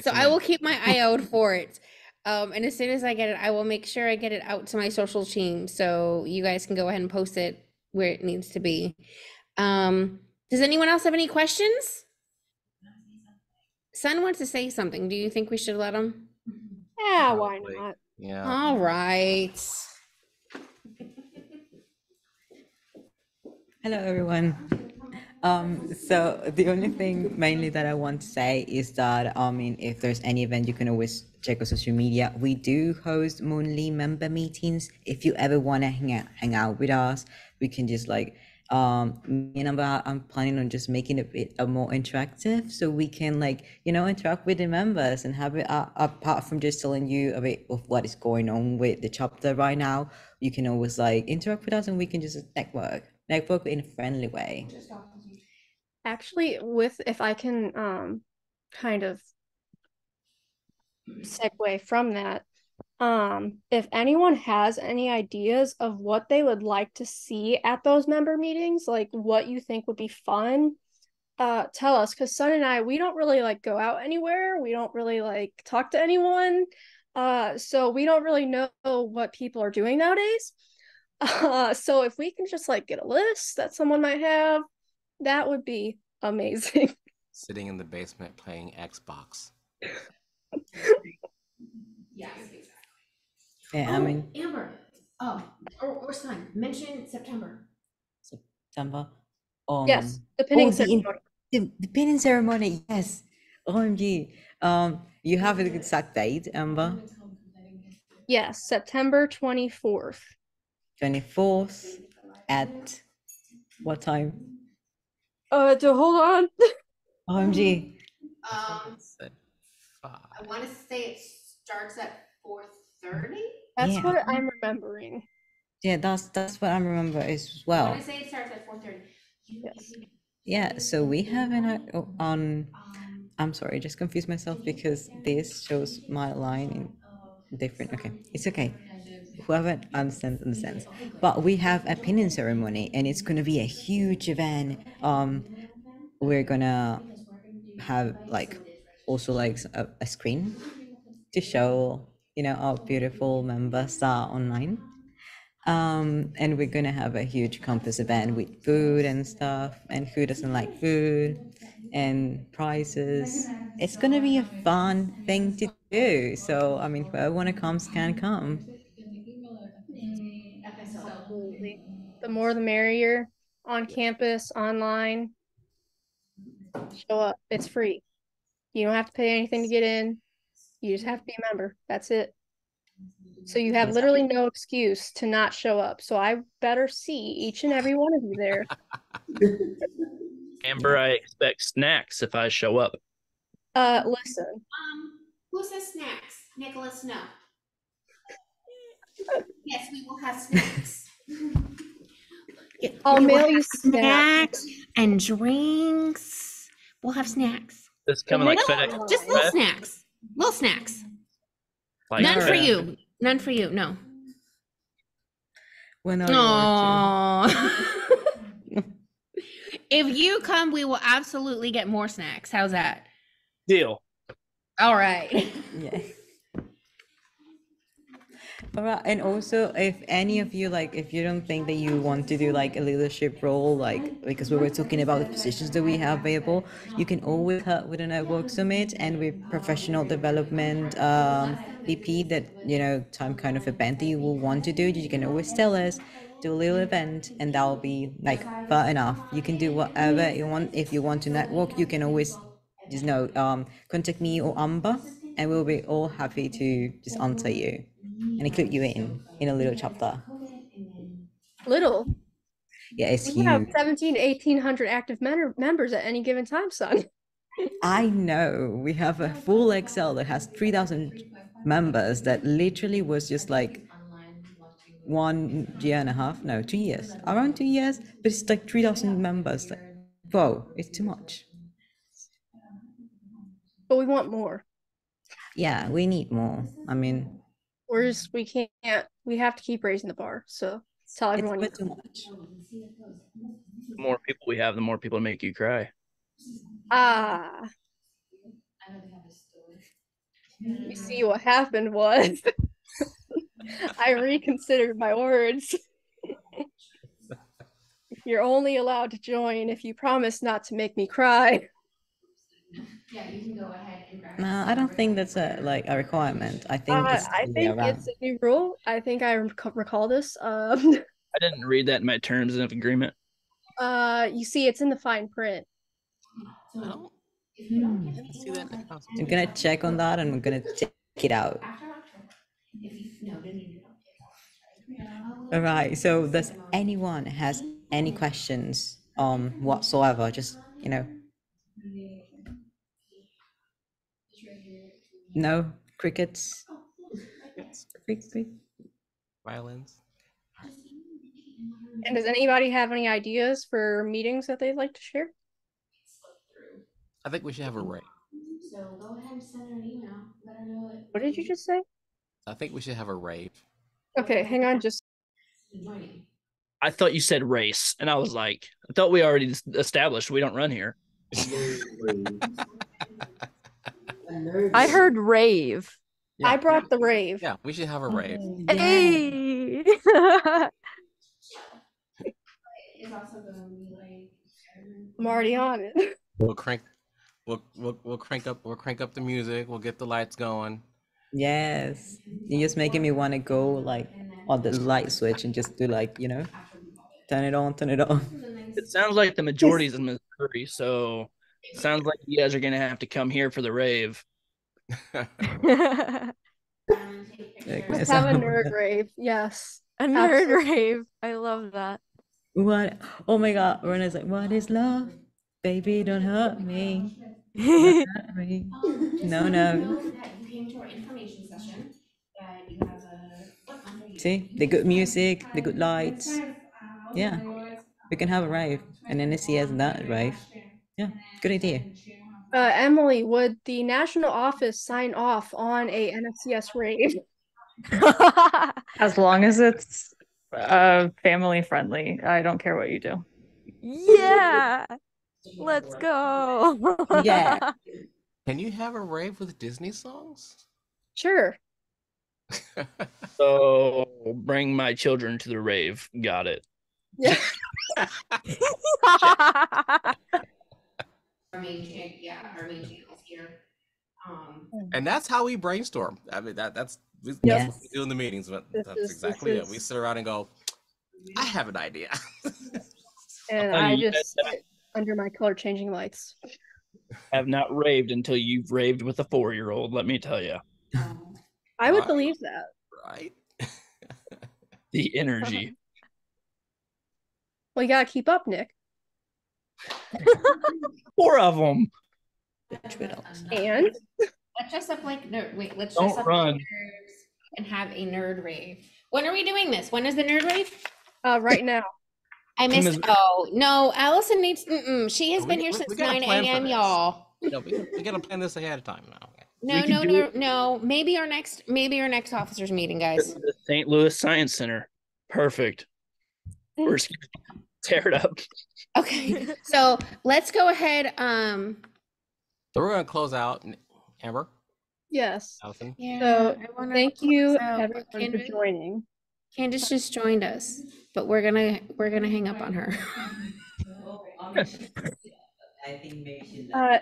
[SPEAKER 3] So I will keep my eye out for it. And as soon as I get it, I will make sure I get it out to my social team so you guys can go ahead and post it where it needs to be. Does anyone else have any questions? Son wants to say something. Do you think we should let him?
[SPEAKER 1] Yeah, why not?
[SPEAKER 7] Yeah.
[SPEAKER 3] All right.
[SPEAKER 14] Hello, everyone. So the only thing mainly that I want to say is that, if there's any event, you can always check our social media. We do host monthly member meetings. If you ever want to hang out with us, we can just me and I'm planning on just making it a bit more interactive so we can interact with the members and have it apart from just telling you a bit of what is going on with the chapter right now. You can always interact with us and we can just network in a friendly way.
[SPEAKER 1] Actually, if I can kind of segue from that, if anyone has any ideas of what they would like to see at those member meetings, like what you think would be fun, tell us, because Son and I, we don't really go out anywhere. We don't really talk to anyone. So we don't really know what people are doing nowadays. So if we can just get a list that someone might have, that would be amazing.
[SPEAKER 7] Sitting in the basement playing Xbox.
[SPEAKER 3] Yes,
[SPEAKER 14] Yeah, I mean
[SPEAKER 3] Amber. Or son, mention September.
[SPEAKER 14] September.
[SPEAKER 1] Yes, the pinning ceremony.
[SPEAKER 14] The pinning ceremony. Yes. OMG. You have an exact date, Amber?
[SPEAKER 1] Yes, September 24th.
[SPEAKER 14] 24th at what time?
[SPEAKER 1] Hold on.
[SPEAKER 14] OMG.
[SPEAKER 3] I want to say it starts at 4:30.
[SPEAKER 1] That's
[SPEAKER 14] Yeah.
[SPEAKER 1] what I'm remembering.
[SPEAKER 14] Yeah, that's what I remember as
[SPEAKER 3] I
[SPEAKER 14] well.
[SPEAKER 3] want to say it starts at 4:30.
[SPEAKER 1] Yes.
[SPEAKER 14] Yeah, so we have on I'm sorry, I just confused myself because this shows my line in different. Okay, it's okay. Whoever understands. But we have a pinning ceremony and it's gonna be a huge event. We're gonna have like also like a screen to show, our beautiful members are online. And we're gonna have a huge campus event with food and stuff, and who doesn't like food and prizes. It's gonna be a fun thing to do. So I mean, whoever wanna come can come.
[SPEAKER 1] Absolutely. The more the merrier. On campus, online. Show up. It's free. You don't have to pay anything to get in. You just have to be a member. That's it. So you have literally no excuse to not show up. So I better see each and every one of you there.
[SPEAKER 17] Amber, I expect snacks if I show up.
[SPEAKER 1] Listen.
[SPEAKER 3] Who says snacks? Nicholas, no. Yes, we will have snacks.
[SPEAKER 1] I'll mail you snacks
[SPEAKER 3] and drinks. We'll have snacks.
[SPEAKER 17] It's coming like FedEx.
[SPEAKER 3] Just little snacks. Little snacks.
[SPEAKER 17] Like
[SPEAKER 3] None for
[SPEAKER 17] FedEx.
[SPEAKER 3] you. None for you. No.
[SPEAKER 14] When are
[SPEAKER 3] If you come, we will absolutely get more snacks. How's that?
[SPEAKER 17] Deal.
[SPEAKER 3] All right.
[SPEAKER 14] Yeah. All right, and also if any of you if you don't think that you want to do like a leadership role, because we were talking about the positions that we have available, you can always help with a network summit and with professional development VP that time kind of event that you will want to do. You can always tell us, do a little event, and that'll be fair enough. You can do whatever you want. If you want to network, you can always just contact me or Amber, and we'll be all happy to just answer you and include you in a little chapter.
[SPEAKER 1] Little.
[SPEAKER 14] Yeah, it's
[SPEAKER 1] We have
[SPEAKER 14] huge.
[SPEAKER 1] 17 to 1,800 active members at any given time, son.
[SPEAKER 14] I know. We have a full Excel that has 3,000 members that literally was just 1 year and a half, no, 2 years, around 2 years, but it's 3,000 members. Whoa, it's too much.
[SPEAKER 1] But we want more.
[SPEAKER 14] Yeah, we need more. I mean,
[SPEAKER 1] we can't, we have to keep raising the bar. So tell everyone.
[SPEAKER 14] It's too much.
[SPEAKER 17] The more people we have, the more people make you cry.
[SPEAKER 1] You see, what happened was I reconsidered my words. You're only allowed to join if you promise not to make me cry.
[SPEAKER 3] Yeah, you can go ahead and grab.
[SPEAKER 14] No, I don't think that's a requirement. I think it's
[SPEAKER 1] it's a new rule. I think I recall this.
[SPEAKER 17] I didn't read that in my terms of agreement.
[SPEAKER 1] You see, it's in the fine print.
[SPEAKER 14] I'm gonna check on that and I'm gonna check it out. All right. So, does anyone has any questions whatsoever? Just no crickets.
[SPEAKER 7] Violins.
[SPEAKER 1] And does anybody have any ideas for meetings that they'd like to share?
[SPEAKER 7] I think we should have a rave.
[SPEAKER 3] So go ahead and send her an email. Let her know it.
[SPEAKER 1] What did you just say?
[SPEAKER 7] I think we should have a rave.
[SPEAKER 1] Okay, hang on. Just.
[SPEAKER 17] I thought you said race, and I was like, I thought we already established we don't run here.
[SPEAKER 16] I heard rave.
[SPEAKER 7] Yeah.
[SPEAKER 1] I brought the rave.
[SPEAKER 7] Yeah, we should have a rave.
[SPEAKER 16] Hey.
[SPEAKER 1] I'm already on it.
[SPEAKER 7] We'll crank up the music. We'll get the lights going.
[SPEAKER 14] Yes. You're just making me want to go like on the light switch and just do like, turn it on, turn it on.
[SPEAKER 17] It sounds like the majority is in Missouri, so it sounds like you guys are gonna have to come here for the rave.
[SPEAKER 1] Let's have a nerd rave. Yes.
[SPEAKER 16] A nerd
[SPEAKER 1] Absolutely.
[SPEAKER 16] rave. I love that.
[SPEAKER 14] What? Oh my God. Rena's like, what is love? Baby, don't hurt me. Don't hurt me. No, no. See, the good music, the good lights. Yeah, we can have a rave. And NSCS that rave. Yeah, good idea.
[SPEAKER 1] Emily, would the national office sign off on a NSCS rave?
[SPEAKER 2] As long as it's family friendly, I don't care what you do.
[SPEAKER 16] Yeah. Let's go.
[SPEAKER 14] Yeah.
[SPEAKER 7] Can you have a rave with Disney songs?
[SPEAKER 1] Sure.
[SPEAKER 17] So bring my children to the rave. Got it.
[SPEAKER 1] Yeah.
[SPEAKER 3] Our main channels here.
[SPEAKER 7] And that's how we brainstorm. I mean, that's what we do in the meetings, but that's exactly it. We sit around and go, I have an idea.
[SPEAKER 1] And I just sit under my color changing lights.
[SPEAKER 17] Have not raved until you've raved with a 4-year-old, let me tell you.
[SPEAKER 1] I would believe that.
[SPEAKER 7] Right.
[SPEAKER 17] The energy.
[SPEAKER 1] Well, you gotta keep up, Nick.
[SPEAKER 17] 4 of them.
[SPEAKER 1] And
[SPEAKER 3] let's dress up like let's
[SPEAKER 17] Don't
[SPEAKER 3] dress up
[SPEAKER 17] run.
[SPEAKER 3] like nerds and have a nerd rave. When are we doing this? When is the nerd rave?
[SPEAKER 1] Right now.
[SPEAKER 3] I missed. Oh no, Allison needs. She has been here since
[SPEAKER 7] we gotta
[SPEAKER 3] 9
[SPEAKER 7] plan for
[SPEAKER 3] a.m.
[SPEAKER 7] this.
[SPEAKER 3] y'all.
[SPEAKER 7] No, we gotta plan this ahead of time now.
[SPEAKER 3] No. Maybe our next officers meeting, guys.
[SPEAKER 17] The St. Louis Science Center. Perfect. We're just gonna tear it up.
[SPEAKER 3] Okay, so let's go ahead.
[SPEAKER 7] So we're gonna close out, Amber.
[SPEAKER 1] Yes.
[SPEAKER 7] Allison.
[SPEAKER 3] Yeah.
[SPEAKER 1] So thank you
[SPEAKER 3] out.
[SPEAKER 1] everyone for joining.
[SPEAKER 3] Candace just joined us, but we're gonna hang up on her.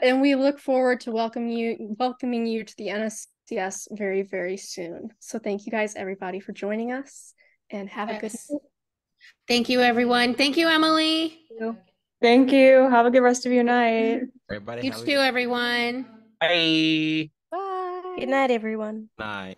[SPEAKER 1] And we look forward to welcoming you to the NSCS very, very soon. So thank you guys, everybody, for joining us, and have a good night.
[SPEAKER 3] Thank you, everyone. Thank you, Emily.
[SPEAKER 2] Thank you. Have a good rest of your night.
[SPEAKER 7] Everybody.
[SPEAKER 3] You too, everyone.
[SPEAKER 17] Bye.
[SPEAKER 16] Bye. Good night, everyone.
[SPEAKER 7] Night.